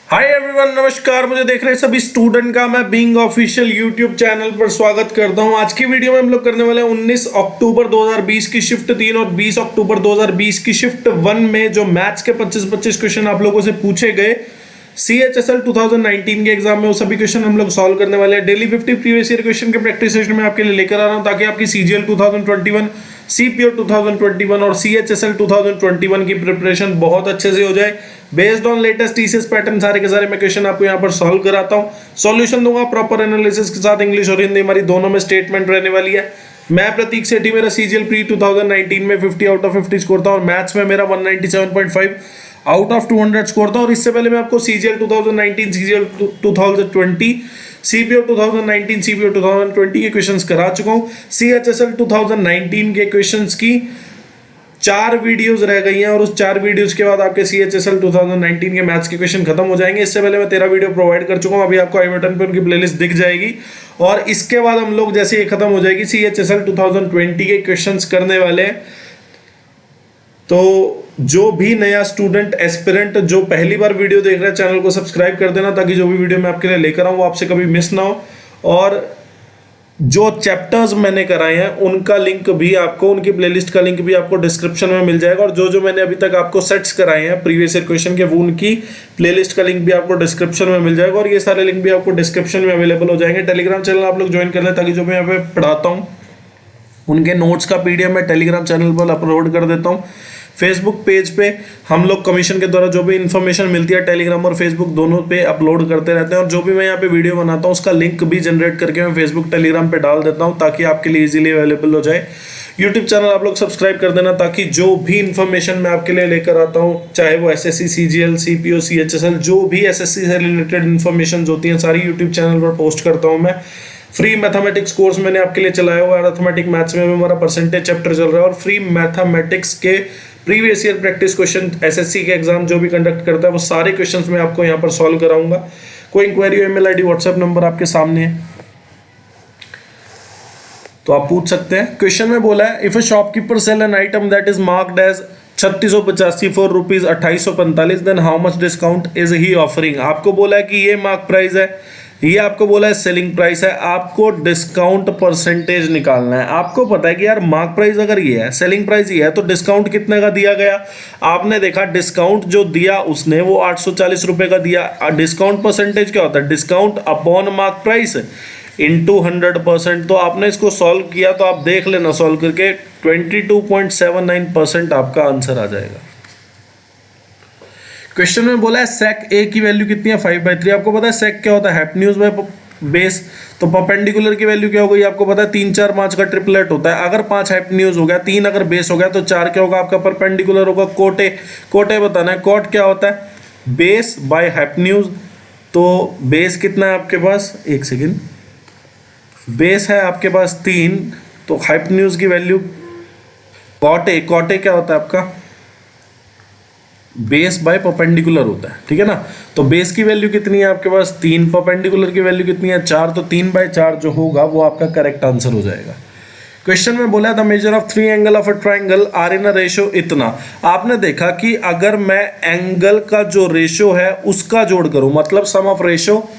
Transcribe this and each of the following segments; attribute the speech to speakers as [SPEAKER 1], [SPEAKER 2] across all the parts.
[SPEAKER 1] Hi everyone, नमस्कार। मुझे देख रहे सभी स्टूडेंट का मैं बीइंग ऑफिशियल यूट्यूब चैनल पर स्वागत करता हूं। आज की वीडियो में हम लोग करने वाले हैं 19 अक्टूबर 2020 की शिफ्ट 3 और 20 अक्टूबर 2020 की शिफ्ट 1 में जो मैथ्स के 25 क्वेश्चन आप लोगों से पूछे गए CHSL 2019 के एग्जाम में, वो सभी क्वेश्चन हम लोग सॉल्व करने वाले हैं। डेली 50 प्रीवियस ईयर क्वेश्चन के प्रैक्टिस सेशन में आपके लिए लेकर आ रहा हूं ताकि आपकी CGL 2021, CPO 2021 और CHSL 2021 की प्रिपरेशन बहुत अच्छे से हो जाए। Based on latest TCS pattern सारे के सारे मैं क्वेश्चन आपको यहाँ पर सॉल्व कराता हूँ, सॉल्यूशन दूंगा प्रॉपर एनालिसिस के साथ। इंग्लिश और हिंदी हमारी दोनों में स्टेटमेंट रहने वाली है। मैं प्रतीक सेठी, मेरा CGL प्री 2019 में 50 आउट ऑफ 50 स्कोर था और मैथ्स में मेरा 197.5 आउट ऑफ 200 स्कोर था। और इससे पहले मैं आपको CGL 2019, CGL 2020, CPO 2019, CPO 2020 के क्वेश्चंस करा चुका हूँ। CHSL 2019 के क्वेश्चंस की 4 वीडियोस रह गई हैं और उस 4 वीडियोस के बाद आपके CHSL 2019 के मैथ्स के क्वेश्चन खत्म हो जाएंगे। इससे पहले मैं 13 वीडियो प्रोवाइड कर चुका हूँ, अभी आपको आई बटन पे उनकी प्लेलिस्ट दिख जाएगी। और इसके बाद हम लोग जैसे ये खत्म हो जाएगी CHSL 2020 के क्वेश्चंस करने वाले हैं। तो जो भी नया स्टूडेंट एस्पिरेंट जो पहली बार वीडियो देख रहा है, चैनल को सब्सक्राइब कर देना ताकि जो भी वीडियो मैं आपके लिए लेकर आऊँ वो आपसे कभी मिस ना हो। और जो चैप्टर्स मैंने कराए हैं उनका लिंक भी आपको, उनकी प्लेलिस्ट का लिंक भी आपको डिस्क्रिप्शन में मिल जाएगा। और जो मैंने अभी तक आपको सेट्स कराए हैं प्रीवियस ईयर क्वेश्चन के, वो उनकी प्लेलिस्ट का लिंक भी आपको डिस्क्रिप्शन में मिल जाएगा। और ये सारे लिंक भी आपको डिस्क्रिप्शन में अवेलेबल हो जाएंगे। टेलीग्राम चैनल आप लोग ज्वाइन कर लें ताकि जो मैं यहाँ पे पढ़ाता हूँ उनके नोट्स का PDF मैं टेलीग्राम चैनल पर अपलोड कर देता हूँ। फेसबुक पेज पे हम लोग कमीशन के द्वारा जो भी इन्फॉर्मेशन मिलती है टेलीग्राम और फेसबुक दोनों पे अपलोड करते रहते हैं। और जो भी मैं यहाँ पे वीडियो बनाता हूँ उसका लिंक भी जनरेट करके मैं फेसबुक टेलीग्राम पे डाल देता हूँ ताकि आपके लिए इजीली अवेलेबल हो जाए। यूट्यूब चैनल आप लोग सब्सक्राइब कर देना ताकि जो भी इन्फॉर्मेशन मैं आपके लिए लेकर आता हूँ, चाहे वो SSC, CGL, CPO, CHSL, जो भी SSC से रिलेटेड इन्फॉर्मेशन होती हैं सारी यूट्यूब चैनल पर पोस्ट करता हूँ मैं। फ्री मैथमेटिक्स कोर्स मैंने आपके लिए चलाया हुआ है। अरिथमेटिक मैथ्स में हमारा परसेंटेज चैप्टर चल रहा है और फ्री मैथमेटिक्स के previous year practice question SSC के एग्जाम जो भी कंडक्ट करता है वो सारे क्वेश्चंस मैं आपको यहाँ पर सॉल्व कराऊंगा। कोई inquiry, email ID, WhatsApp number आपके सामने है तो आप पूछ सकते हैं। क्वेश्चन में बोला है, if a shopkeeper sell an item that is marked as 3685 for rupees 2845 then how much discount is he offering. आपको बोला है कि ये मार्क प्राइस है, ये आपको बोला है सेलिंग प्राइस है, आपको डिस्काउंट परसेंटेज निकालना है। आपको पता है कि यार मार्क प्राइस अगर ये है, सेलिंग प्राइस ये है, तो डिस्काउंट कितने का दिया गया। आपने देखा डिस्काउंट जो दिया उसने वो 840 रुपए का दिया। डिस्काउंट परसेंटेज क्या होता है, discount upon mark price into 100%। तो आपने इसको सॉल्व किया तो आप देख लेना सॉल्व करके 22.79% आपका आंसर आ जाएगा। क्वेश्चन में बोला है सेक ए की वैल्यू कितनी है, 5/3। आपको पता है सेक क्या होता है, हैप्न्यूज बाय बेस। तो परपेंडिकुलर की वैल्यू क्या हो गई, आपको पता है 3 4 5 का ट्रिपलेट होता है। अगर 5 हैप्न्यूज हो गया, 3 अगर बेस हो गया तो 4 क्या होगा आपका परपेंडिकुलर होगा। कोटे बताना है। कोट क्या होता है, बेस बाय हैप्न्यूज। तो बेस कितना है आपके पास, एक सेकेंड, बेस है आपके पास 3, तो हैप्न्यूज की वैल्यू कोटे क्या होता है आपका, बेस बाय परपेंडिकुलर होता है, ठीक है ना। तो बेस की वैल्यू कितनी है आपके पास 3, परपेंडिकुलर की वैल्यू कितनी है 4, तो 3/4 जो होगा वो आपका करेक्ट आंसर हो जाएगा। क्वेश्चन में बोला the measure of 3 angle of a triangle are in a ratio इतना। आपने देखा कि अगर मैं एंगल का जो रेशियो है उसका जोड़ करूं, मतलब sum of ratio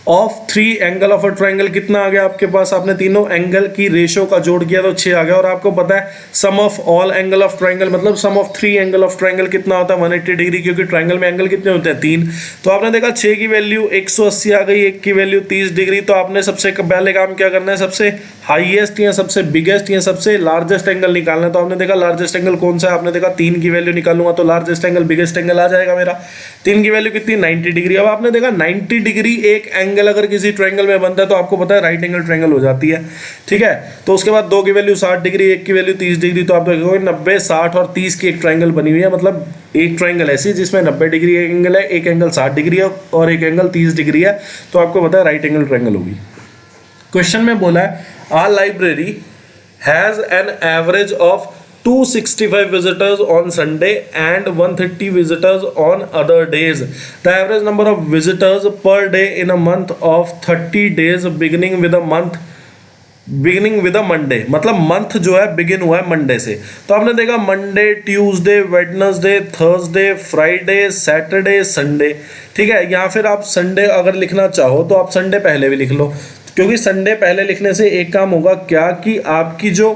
[SPEAKER 1] of 3 angle of a triangle कितना आ गया आपके पास, आपने तीनों एंगल की रेशियो का जोड़ किया तो 6 आ गया। और आपको पता है sum of all angle of triangle मतलब sum of 3 angle of triangle कितना होता है 180 डिग्री, क्योंकि ट्राइंगल में एंगल कितने होते हैं 3। तो आपने देखा 6 की वैल्यू 180 आ गई, 1 की वैल्यू 30 डिग्री। तो आपने सबसे पहले काम क्या करना है, सबसे हाईएस्ट या सबसे बिगेस्ट या सबसे लार्जेस्ट एंगल निकालना है। तो आपने देखा लार्जेस्ट एंगल कौन सा है, आपने देखा 3 की वैल्यू निकालूंगा तो लार्जेस्ट एंगल बिगेस्ट एंगल आ जाएगा मेरा। 3 की वैल्यू कितनी, 90 डिग्री। अब आपने देखा 90 डिग्री एक एंगल अगर किसी ट्राइंगल में बनता है तो आपको पता है राइट एंगल ट्राइंगल हो जाती है, ठीक है। तो उसके बाद 2 की वैल्यू 60 डिग्री, 1 की वैल्यू 30 डिग्री। तो आप देखोगे 90, 60 और 30 की एक ट्राइंगल बनी हुई है। मतलब एक ट्राइंगल ऐसी जिसमें 90 डिग्री एक एंगल है, एक एंगल 60 डिग्री है और एक एंगल 30 डिग्री है। तो आपको पता है राइट एंगल ट्राइंगल होगी। क्वेश्चन में बोला है our library has an average of 265 visitors on Sunday and 130 visitors on other days. The average number of visitors per day in a month of 30 days beginning with a month beginning with a Monday, मतलब month जो है begin हुआ है Monday से। तो आपने देखा Monday, Tuesday, Wednesday, Thursday, Friday, Saturday, Sunday, ठीक है। या फिर आप संडे अगर लिखना चाहो तो आप संडे पहले भी लिख लो, क्योंकि संडे पहले लिखने से एक काम होगा क्या कि आपकी जो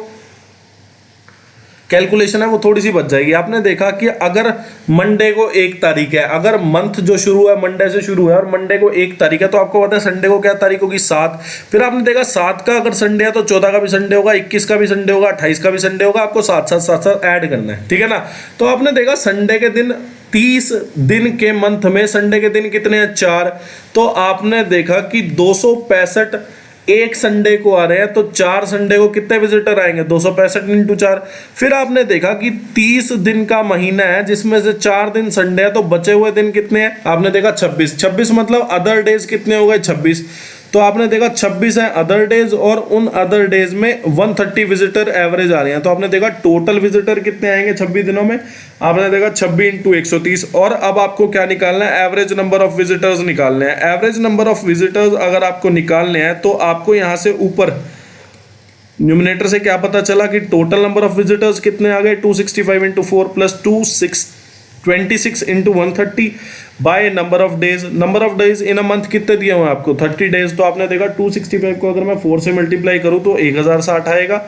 [SPEAKER 1] कैलकुलेशन है वो थोड़ी सी बच जाएगी। आपने देखा कि अगर मंडे को 1 तारीख है, अगर मंथ जो शुरू है मंडे से शुरू है और मंडे को 1 तारीख है, तो आपको पता है संडे को क्या तारीख होगी, 7। फिर आपने देखा 7 का अगर संडे है तो 14 का भी संडे होगा, 21 का भी संडे होगा, 28 का भी संडे होगा। आपको साथ साथ ऐड करना है, ठीक है ना। तो आपने देखा संडे के दिन 30 दिन के मंथ में संडे के दिन कितने हैं, 4। तो आपने देखा कि 265 एक संडे को आ रहे हैं, तो 4 संडे को कितने विजिटर आएंगे, 265 इंटू 4। फिर आपने देखा कि 30 दिन का महीना है जिसमें से 4 दिन संडे है, तो बचे हुए दिन कितने हैं, आपने देखा 26। 26 मतलब अदर डेज कितने हो गए, 26। तो आपने देखा 26 है अदर डेज, और उन अदर डेज में 130 विजिटर एवरेज आ रहे हैं। तो आपने देखा टोटल विजिटर कितने आएंगे 26 दिनों में, आपने देखा 26 इंटू 130। और अब आपको क्या निकालना है, एवरेज नंबर ऑफ विजिटर्स निकालने हैं। एवरेज नंबर ऑफ विजिटर्स अगर आपको निकालने हैं तो आपको यहाँ से ऊपर न्यूमिनेटर से क्या पता चला कि टोटल नंबर ऑफ विजिटर्स कितने आ गए, 265 into 4 plus 26 into 130 by number of days. Number of days in a month कितने दिए हुए हैं आपको, 30 डेज। तो आपने देखा 265 को अगर मैं 4 से मल्टीप्लाई करूं तो 1060 आएगा,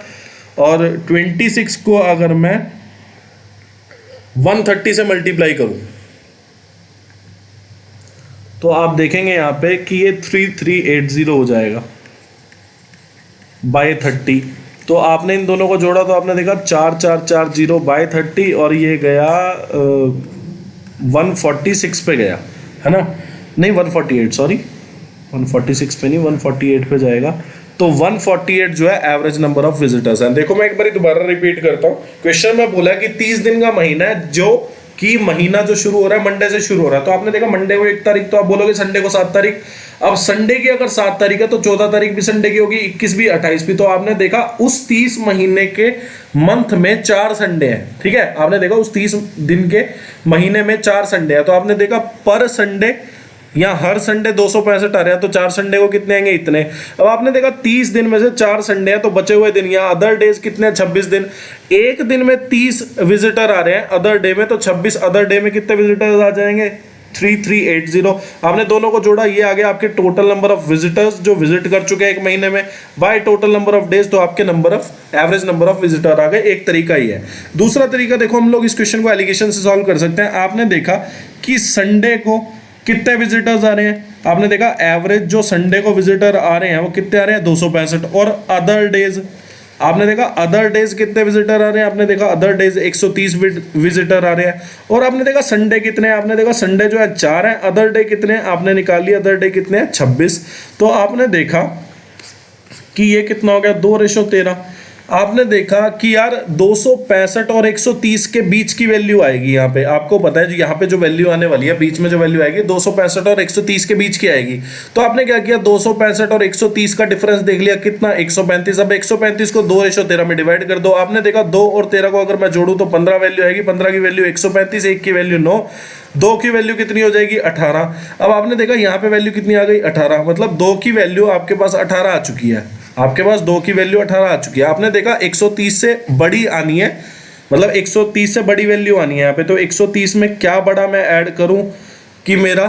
[SPEAKER 1] और 26 को अगर मैं 130 से मल्टीप्लाई करूं तो आप देखेंगे यहाँ पे कि ये 3380 हो जाएगा बाय 30। तो आपने इन दोनों को जोड़ा तो आपने देखा 4440 बाय 30, और ये गया 146 पे गया, है ना, नहीं 148, सॉरी 146 पे नहीं 148 पे जाएगा। तो 148 जो है एवरेज नंबर ऑफ विजिटर्स है। देखो मैं एक बार दोबारा रिपीट करता हूँ, क्वेश्चन में बोला कि 30 दिन का महीना है, जो कि महीना जो शुरू हो रहा है मंडे से शुरू हो रहा है। तो आपने देखा मंडे को 1 तारीख, तो आप बोलोगे संडे को 7 तारीख। अब संडे की अगर 7 तारीख है तो 14 तारीख भी संडे की होगी, 21 भी, 28 भी। तो आपने देखा उस 30 महीने के मंथ में 4 संडे हैं, ठीक है। आपने देखा उस 30 दिन के महीने में 4 संडे हैं। तो आपने देखा पर संडे या हर संडे 265 आ रहे हैं, तो 4 संडे को कितने आएंगे, इतने। अब आपने देखा 30 दिन में से 4 संडे हैं, तो बचे हुए दिन या अदर डेज कितने हैं, 26 दिन। एक दिन में 30 विजिटर आ रहे हैं अदर डे में, तो 26 अदर डे में कितने विजिटर्स आ जाएंगे, 3380। आपने दोनों को जोड़ा, ये आ गया आपके टोटल नंबर ऑफ विजिटर्स जो विजिट कर चुके हैं एक महीने में, by total number of days, तो आपके number of average number of visitor आ गए। एक तरीका ही है। दूसरा तरीका देखो, हम लोग इस क्वेश्चन को एलिगेशन से सॉल्व कर सकते हैं। आपने देखा कि संडे को कितने विजिटर्स आ रहे हैं, आपने देखा एवरेज जो संडे को विजिटर आ रहे हैं वो कितने आ रहे हैं, 265। और अदर डेज आपने देखा अदर डेज कितने विजिटर आ रहे हैं, आपने देखा अदर डेज 130 विजिटर आ रहे हैं। और आपने देखा संडे कितने हैं, आपने देखा संडे जो है 4 है, अदर डे कितने हैं आपने निकाल लिया, अदर डे कितने हैं 26। तो आपने देखा कि ये कितना हो गया, 2:13। आपने देखा कि यार 265 और 130 के बीच की वैल्यू आएगी यहाँ पे, आपको पता है यहाँ पे जो वैल्यू आने वाली है, बीच में जो वैल्यू आएगी 265 और 130 के बीच की आएगी। तो आपने क्या किया, 265 और 130 का डिफरेंस देख लिया कितना, 135। अब 135 को 2:13 में डिवाइड कर दो। आपने देखा 2 और 13 को अगर मैं जोड़ूं तो 15 वैल्यू आएगी, 15 की वैल्यू 135, 1 की वैल्यू 9, 2 की वैल्यू कितनी हो जाएगी 18। अब आपने देखा यहाँ पे वैल्यू कितनी आ गई 18, मतलब 2 की वैल्यू आपके पास 18 आ चुकी है, आपके पास 2 की वैल्यू 18 आ चुकी है। आपने देखा 130 से बड़ी आनी है, मतलब 130 से बड़ी वैल्यू आनी है यहाँ पे। तो 130 में क्या बड़ा मैं ऐड करूं कि मेरा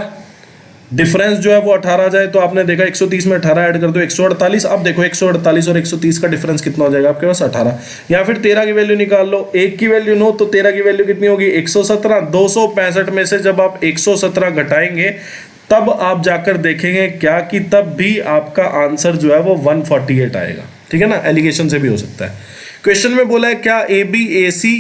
[SPEAKER 1] डिफरेंस जो है वो 18 आ जाए। तो आपने देखा 130 में 18 ऐड कर दो 148। अब देखो 148 और 130 का डिफरेंस कितना हो जाएगा आपके पास 18। या फिर 13 की वैल्यू निकाल लो, 1 की वैल्यू 9, तो 13 की वैल्यू कितनी होगी 117। 265 में से जब आप 117 घटाएंगे तब आप जाकर देखेंगे क्या कि तब भी आपका आंसर जो है वो 148 आएगा, ठीक है ना। एलिगेशन से भी हो सकता है। क्वेश्चन में बोला है क्या AB AC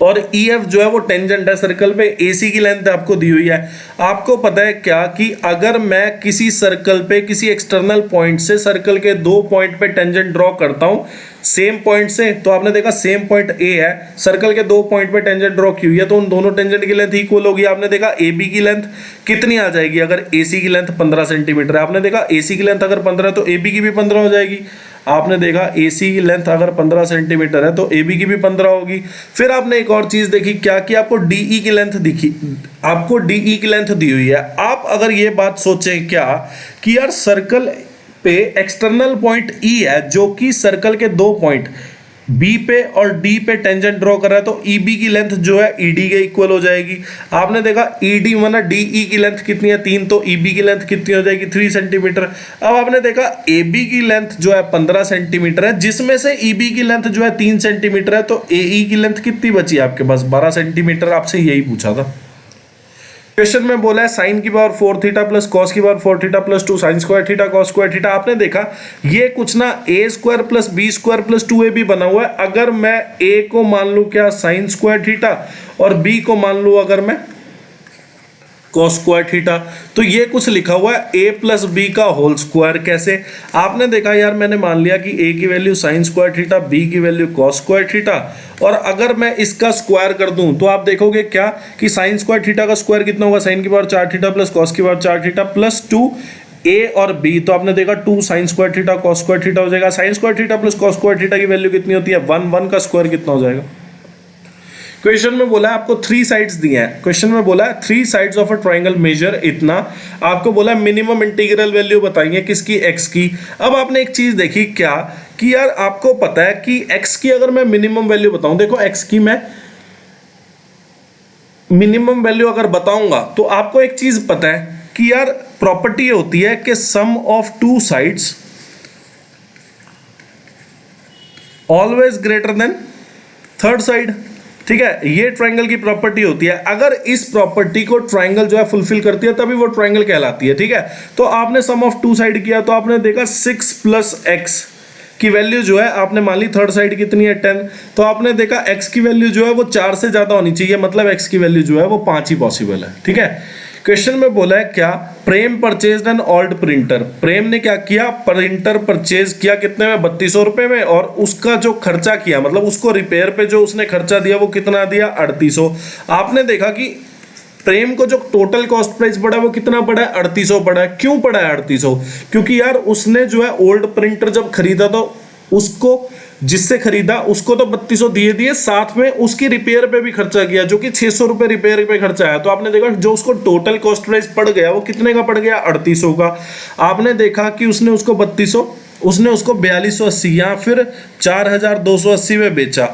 [SPEAKER 1] और EF जो है वो टेंजेंट है सर्कल पे, AC की लेंथ आपको दी हुई है। आपको पता है क्या कि अगर मैं किसी सर्कल पे किसी एक्सटर्नल पॉइंट से सर्कल के 2 पॉइंट पे टेंजेंट ड्रॉ करता हूं सेम पॉइंट से, तो आपने देखा सेम पॉइंट A है, सर्कल के 2 पॉइंट पे टेंजेंट ड्रॉ की हुई है, तो उन दोनों टेंजेंट की लेंथ इक्वल होगी। आपने देखा AB की लेंथ कितनी आ जाएगी अगर AC की लेंथ 15 सेंटीमीटर है। आपने देखा AC की लेंथ अगर 15 है तो AB की भी 15 हो जाएगी। आपने देखा AC की लेंथ अगर 15 सेंटीमीटर है तो AB की भी 15 होगी। फिर आपने एक और चीज देखी क्या कि आपको DE की लेंथ दिखी, आपको DE की लेंथ दी हुई है। आप अगर ये बात सोचें क्या कि यार सर्कल पे एक्सटर्नल पॉइंट ई है जो कि सर्कल के दो पॉइंट बी पे और डी पे टेंजेंट ड्रॉ कर रहा है, तो ई बी की लेंथ जो है ई डी के इक्वल हो जाएगी। आपने देखा ई डी माना डी ई की लेंथ कितनी है 3, तो ई बी की लेंथ कितनी हो जाएगी 3 सेंटीमीटर। अब आपने देखा ए बी की लेंथ जो है 15 सेंटीमीटर है, जिसमें से ई बी की लेंथ जो है 3 सेंटीमीटर है, तो ए ई की लेंथ कितनी बची आपके पास 12 सेंटीमीटर। आपसे यही पूछा था। क्वेश्चन में बोला है साइन की पावर 4 थीटा प्लस कॉस की power 4 theta plus 2 sine square theta cos square theta. आपने देखा ये कुछ ना A square plus B square plus 2ab बना हुआ है। अगर मैं ए को मान लूं क्या साइन स्क्वायर थीटा और बी को मान लूं अगर मैं कॉस स्क्वायर थीटा, तो ये कुछ लिखा हुआ है a प्लस बी का होल स्क्वायर। कैसे? आपने देखा यार मैंने मान लिया कि a की value sign square theta, b की वैल्यू कॉस स्क्वायर थीटा, और अगर मैं इसका स्क्वायर कर दूं तो आप देखोगे क्या कि साइन स्क्वायर थीटा का स्क्वायर कितना होगा, साइन की पावर 4 थीटा प्लस कॉस की पावर 4 थीटा प्लस 2 a और b। तो आपने देखा 2 sine square theta cos square theta हो जाएगा। Sign square theta plus cos square theta की वैल्यू कितनी होती है 1, 1 का स्क्वायर कितना हो जाएगा। क्वेश्चन में बोला है आपको 3 साइड्स दिए हैं। क्वेश्चन में बोला है 3 sides of a triangle measure इतना। आपको बोला है मिनिमम इंटीग्रल वैल्यू बताइए किसकी, x की। अब आपने एक चीज देखी क्या कि यार आपको पता है कि x की अगर मैं मिनिमम वैल्यू बताऊं, देखो x की मैं मिनिमम वैल्यू अगर बताऊंगा तो आपको एक चीज पता है कि यार प्रॉपर्टी होती है कि sum of 2 sides always greater than third side. ठीक है, ये ट्रायंगल की प्रॉपर्टी होती है। अगर इस प्रॉपर्टी को ट्रायंगल जो है फुलफिल करती है तभी वो ट्रायंगल कहलाती है। ठीक है, तो आपने सम ऑफ 2 साइड किया तो आपने देखा 6 प्लस एक्स की वैल्यू जो है आपने मान ली थर्ड साइड कितनी है 10, तो आपने देखा x की वैल्यू जो है वो 4 से ज्यादा होनी चाहिए, मतलब x की वैल्यू जो है वो 5 ही पॉसिबल है। ठीक है, क्वेश्चन में बोला है क्या, प्रेम परचेज एन ओल्ड प्रिंटर। प्रेम ने क्या किया, प्रिंटर परचेज किया कितने में 3200 रुपए में, और उसका जो खर्चा किया मतलब उसको रिपेयर पे जो उसने खर्चा दिया वो कितना दिया 3800। आपने देखा कि प्रेम को जो टोटल कॉस्ट प्राइस पड़ा है वो कितना पड़ा है 3800 पड़ा है। क्यों पड़ा है 3800? क्योंकि यार उसने जो है ओल्ड प्रिंटर जब खरीदा तो उसको जिससे खरीदा उसको तो 3200 दिए साथ में उसकी रिपेयर पे भी खर्चा किया जो कि 600 रुपए रिपेयर पे खर्चा आया। तो आपने देखा जो उसको टोटल कॉस्ट प्राइस पड़ गया वो कितने का पड़ गया 3800 का। आपने देखा कि उसने उसको 3200 उसने उसको 4280 या फिर 4280 में बेचा।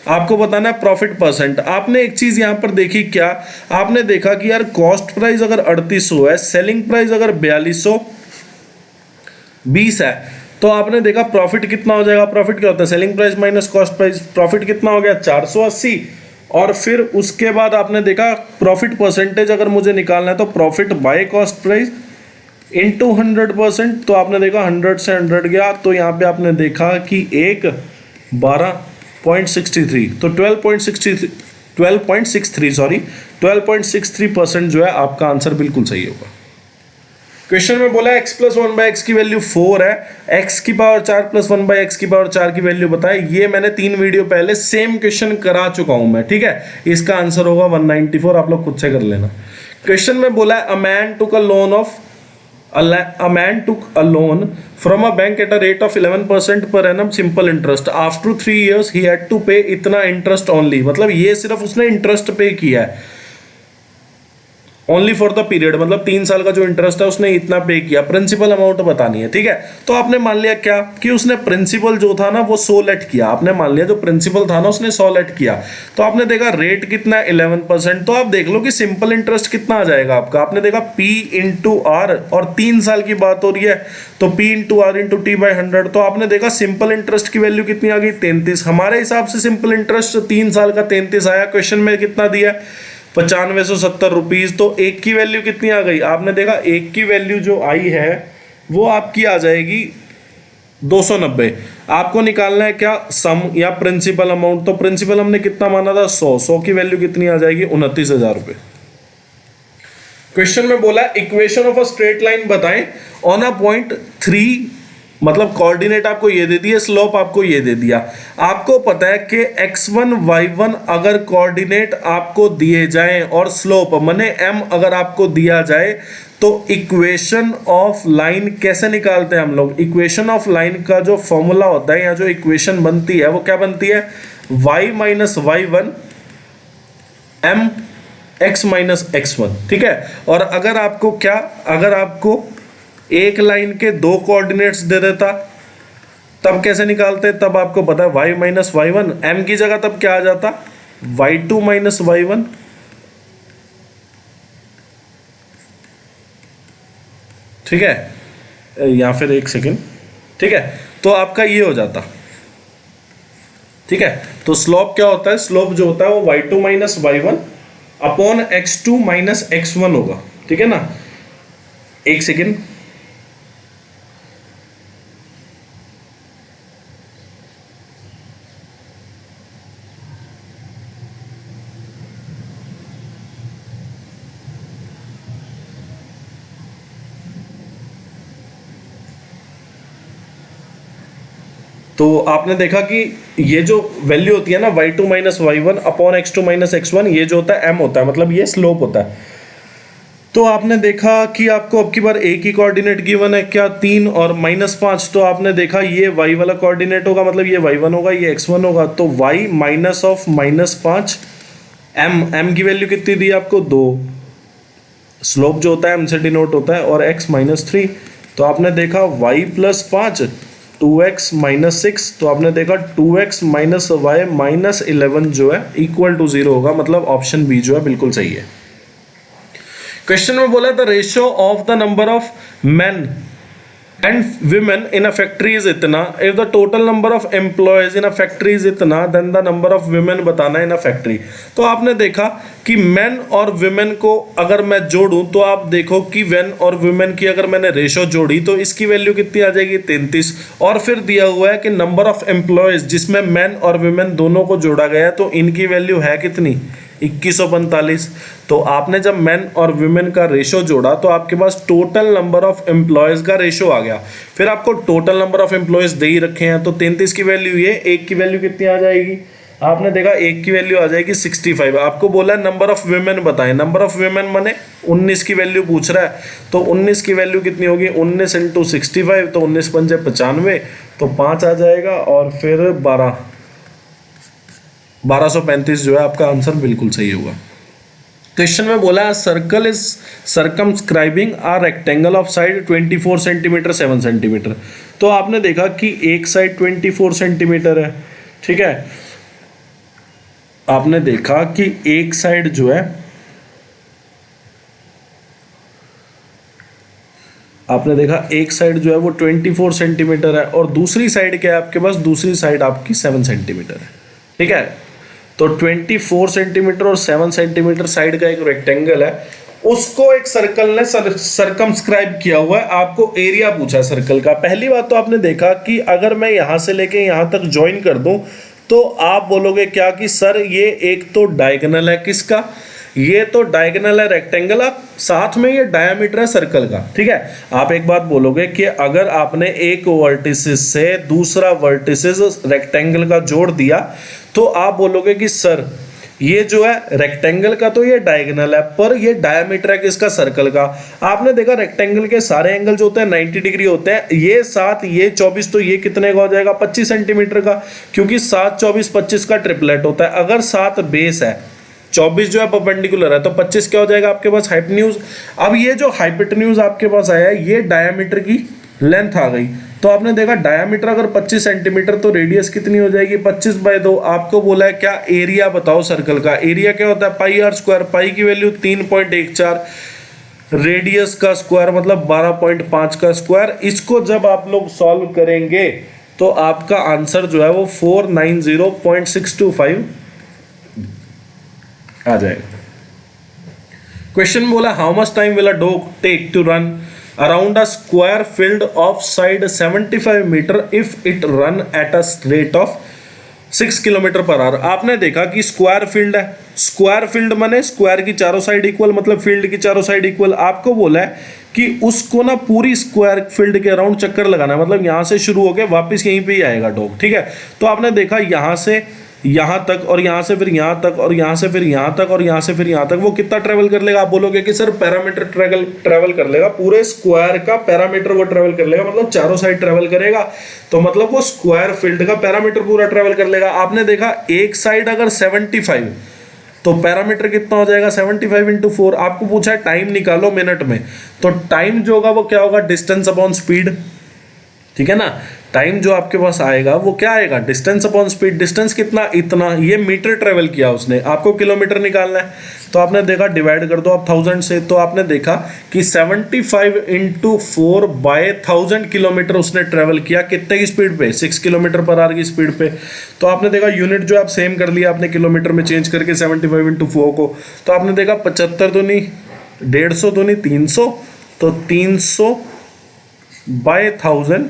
[SPEAKER 1] आपको बताना है प्रॉफिट परसेंट। आपने एक चीज यहां पर देखी क्या, आपने देखा कि यार कॉस्ट प्राइस अगर 3800 है, सेलिंग प्राइस अगर 4220 है, तो आपने देखा प्रॉफिट कितना हो जाएगा। प्रॉफिट क्या होता है, selling price minus cost price. Profit कितना हो गया 480, और फिर उसके बाद आपने देखा प्रॉफिट परसेंटेज अगर मुझे निकालना है तो profit by cost price into 100%। तो आपने देखा 100 से 100 गया, तो यहाँ पे आपने देखा कि 12.63 तो 12.63% जो है आपका आंसर बिल्कुल सही होगा। क्वेश्चन में बोला x प्लस 1/x की वैल्यू 4 है, x की पावर 4 प्लस 1/x की पावर 4 की वैल्यू बताए। ये मैंने 3 वीडियो पहले सेम क्वेश्चन करा चुका हूं मैं। ठीक है, इसका आंसर होगा 194, आप लोग खुद से कर लेना। क्वेश्चन में बोला है a man took a loan from a bank at a rate of 11% per annum simple interest. After 3 years he had to pay इतना interest only, मतलब ये सिर्फ उसने इंटरेस्ट पे किया है ओनली फॉर द पीरियड, मतलब 3 साल का जो इंटरेस्ट है उसने इतना पे किया। प्रिंसिपल अमाउंट बतानी है। ठीक है, तो आपने मान लिया क्या कि उसने प्रिंसिपल जो था ना वो 100 लेट किया। आपने मान लिया जो प्रिंसिपल था ना उसने 100 लेट किया, तो आपने देखा रेट कितना 11%। तो आप देख लो कि सिंपल इंटरेस्ट कितना आ जाएगा आपका। आपने देखा P इंटू आर, और 3 साल की बात हो रही है तो P into are into T/100। तो आपने देखा सिंपल इंटरेस्ट की वैल्यू कितनी आ गई 33। हमारे हिसाब से सिंपल इंटरेस्ट 3 साल का 33 आया। क्वेश्चन में कितना दिया 9570 रुपीज। तो एक की वैल्यू कितनी आ गई, आपने देखा एक की वैल्यू जो आई है वो आपकी आ जाएगी 290। आपको निकालना है क्या सम या प्रिंसिपल अमाउंट, तो प्रिंसिपल हमने कितना माना था 100 की वैल्यू कितनी आ जाएगी 29,000 रुपए। क्वेश्चन में बोला equation of a straight line बताएं ऑन अ पॉइंट 3, मतलब कोऑर्डिनेट आपको ये दे दिया, स्लोप आपको ये दे दिया। आपको पता है कि x1 y1 अगर कोऑर्डिनेट आपको दिए जाएं और स्लोप माने m अगर आपको दिया जाए तो इक्वेशन ऑफ लाइन कैसे निकालते हैं हम लोग। इक्वेशन ऑफ लाइन का जो फॉर्मूला होता है या जो इक्वेशन बनती है वो क्या बनती है, y minus y1 m x minus x1। ठीक है, और अगर आपको एक लाइन के दो कोऑर्डिनेट्स दे देता, तब कैसे निकालते? तब आपको पता है y minus y one, M की जगह तब क्या आ जाता? y2 minus y one. ठीक है, या फिर एक सेकेंड, ठीक है, तो आपका ये हो जाता। ठीक है, तो स्लोप क्या होता है? स्लोप जो होता है वो y2 minus y one upon x2 minus x1 होगा। ठीक है ना, एक सेकेंड, तो आपने देखा कि ये जो वैल्यू होती है ना y2 minus y one upon x2 minus x1, ये जो होता है m होता है, मतलब ये स्लोप होता है। तो आपने देखा कि आपको अब की बार एक ही कोऑर्डिनेट गिवन है, क्या 3 और -5, तो आपने देखा ये y वाला कोऑर्डिनेट होगा, मतलब ये y1 होगा, ये x1 होगा, तो y माइनस ऑफ -5 m की वैल्यू कितनी दी आपको? 2। स्लोप जो होता है m से डिनोट होता है, और x -3, तो आपने देखा y प्लस 5 2x माइनस 6, तो आपने देखा 2x माइनस वाई माइनस 11 जो है इक्वल टू 0 होगा, मतलब ऑप्शन बी जो है बिल्कुल सही है। क्वेश्चन में बोला the ratio of the number of men and women in a factory is इतना, if the total number of employees in a factory is इतना, then the number of women बताना इन अ फैक्ट्री। तो आपने देखा कि main और women को अगर मैं जोड़ूं, तो आप देखो कि मेन और विमेन की अगर मैंने रेशो जोड़ी तो इसकी वैल्यू कितनी आ जाएगी? 33। और फिर दिया हुआ है कि नंबर ऑफ एम्प्लॉयज जिसमें मेन और विमेन दोनों को जोड़ा गया, तो इनकी वैल्यू है कितनी? 2145। तो आपने जब मेन और विमेन का रेशो जोड़ा तो आपके पास टोटल नंबर ऑफ एम्प्लॉयज का रेशो आ गया। फिर आपको टोटल नंबर ऑफ एम्प्लॉयज दे ही रखे हैं, तो 33 की वैल्यू ये, एक की वैल्यू कितनी आ जाएगी? आपने देखा एक की वैल्यू आ जाएगी 65। आपको बोला है नंबर ऑफ विमेन बताएं, नंबर ऑफ विमेन माने 19 की वैल्यू पूछ रहा है, तो 19 की वैल्यू कितनी होगी? 19 इंटू 65, तो 19 पंजे 95, तो 5 आ जाएगा, और फिर 1235 जो है आपका आंसर बिल्कुल सही होगा। क्वेश्चन में बोला है circle is circumscribing a rectangle of side 24 centimetre 7 centimetre. तो आपने देखा कि एक साइड 24 सेंटीमीटर है, ठीक है, आपने देखा कि एक साइड जो है, आपने देखा एक साइड जो है वो 24 सेंटीमीटर है, और दूसरी साइड क्या है आपके पास? दूसरी साइड आपकी 7 सेंटीमीटर है। ठीक है, तो 24 सेंटीमीटर और 7 सेंटीमीटर साइड का एक रेक्टेंगल है, उसको एक सर्कल ने सर्कमस्क्राइब किया हुआ है। आपको एरिया पूछा है सर्कल का। पहली बात तो आपने देखा कि अगर मैं यहां से लेके यहां तक ज्वाइन कर दूं, तो आप बोलोगे क्या कि सर ये एक तो डायगोनल है किसका? ये तो डायगोनल है रेक्टेंगल, आप साथ में ये डायामीटर है सर्कल का। ठीक है, आप एक बात बोलोगे कि अगर आपने एक वर्टिसिस से दूसरा वर्टिसिस रेक्टेंगल का जोड़ दिया, तो आप बोलोगे कि सर ये जो है रेक्टेंगल का तो ये डायगोनल है, पर ये डायामीटर है किसका? सर्कल का। आपने देखा रेक्टेंगल के सारे एंगल जो होते हैं 90 डिग्री होते हैं, ये 7 ये 24, तो ये कितने का हो जाएगा? 25 सेंटीमीटर का, क्योंकि 7 24 25 का ट्रिपलेट होता है। अगर 7 बेस है, 24 जो है परपेंडिकुलर है, तो 25 क्या हो जाएगा आपके पास? हाइपोटेन्यूज। अब ये जो हाइपोटेन्यूज आपके पास आया है, ये डायामीटर की लेंथ आ गई। तो आपने देखा डायामीटर अगर 25 सेंटीमीटर, तो रेडियस कितनी हो जाएगी? 25/2। आपको बोला है क्या? एरिया बताओ सर्कल का। एरिया क्या होता है? पाई आर स्क्वायर। पाई की वैल्यू 3.14, रेडियस का स्क्वायर मतलब 12.5 का स्क्वायर। इसको जब आप लोग सॉल्व करेंगे तो आपका आंसर जो है वो 490.625 आ जाएगा। क्वेश्चन बोला how much time will a dog take to run around a square field of side 75 metre if it run at a rate of 6 kilometre per hour. आपने देखा कि स्क्वायर फील्ड है, स्क्वायर फील्ड माने square की चारों side equal, मतलब field की चारों साइड इक्वल। आपको बोला है कि उसको ना पूरी स्क्वायर फील्ड के अराउंड चक्कर लगाना है, मतलब यहां से शुरू होकर वापस यहीं पे ही आएगा डॉग। ठीक है, तो आपने देखा यहां से यहां तक, और यहां से फिर यहां तक, और यहां से फिर यहां तक, और यहां से फिर यहां तक। वो कितना ट्रेवल कर लेगा? आप बोलोगे कि सर पैरामीटर ट्रेवल कर लेगा, पूरे स्क्वायर का पैरामीटर वो ट्रेवल कर लेगा, मतलब चारों साइड ट्रेवल करेगा, तो मतलब वो स्क्वायर फील्ड का पैरामीटर पूरा ट्रेवल कर लेगा। आपने देखा एक साइड अगर 75 तो पैरामीटर कितना हो जाएगा 75 इंटू 4। आपको पूछा है टाइम निकालो मिनट में, तो टाइम जो होगा वो क्या होगा, डिस्टेंस अपॉन स्पीड, ठीक है ना। टाइम जो आपके पास आएगा वो क्या आएगा, डिस्टेंस अपॉन स्पीड। डिस्टेंस कितना, इतना, ये मीटर ट्रेवल किया उसने, आपको किलोमीटर निकालना है, तो आपने देखा डिवाइड कर दो आप 1000 से, तो आपने देखा कि 75 इंटू 4 बाय 1000 किलोमीटर उसने ट्रेवल किया, कितने की स्पीड पे, 6 किलोमीटर पर आवर की स्पीड पे। तो आपने देखा यूनिट जो आप सेम कर लिया आपने किलोमीटर में चेंज करके 75 इंटू 4 को, तो आपने देखा 75 तो नहीं 150 तो नहीं 300, तो 300 बाय 1000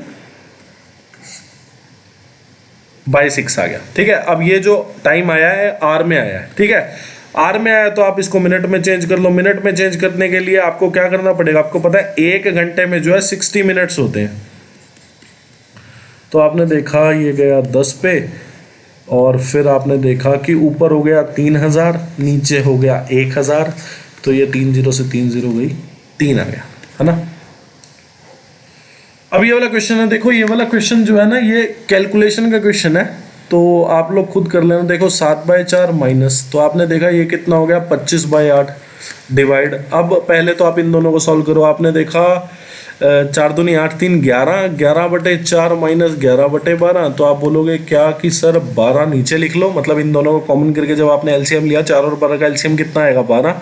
[SPEAKER 1] बाय 6 आ गया, ठीक है। अब ये जो टाइम आया है आर में आया है, ठीक है, आर में आया तो आप इसको मिनट में चेंज कर लो। मिनट में चेंज करने के लिए आपको क्या करना पड़ेगा, आपको पता है 1 घंटे में जो है 60 मिनट्स होते हैं। तो आपने देखा ये गया 10 पे, और फिर आपने देखा कि ऊपर हो गया 3000, नीचे हो गया 1000, तो ये 3 0 से 3 0 गई, 3 आ गया, है ना। अब ये वाला क्वेश्चन है, देखो ये वाला क्वेश्चन जो है ना ये कैलकुलेशन का क्वेश्चन है, तो आप लोग खुद कर लेना। देखो 7/4 माइनस, तो आपने देखा ये कितना हो गया 25/8 डिवाइड। अब पहले तो आप इन दोनों को सॉल्व करो। आपने देखा 4 दूनी 8 3 11, 11/4 माइनस 11/12, तो आप बोलोगे क्या कि सर 12 नीचे लिख लो, मतलब इन दोनों को कॉमन करके जब आपने एलसीएम लिया 4 और 12 का एलसीएम कितना आएगा 12,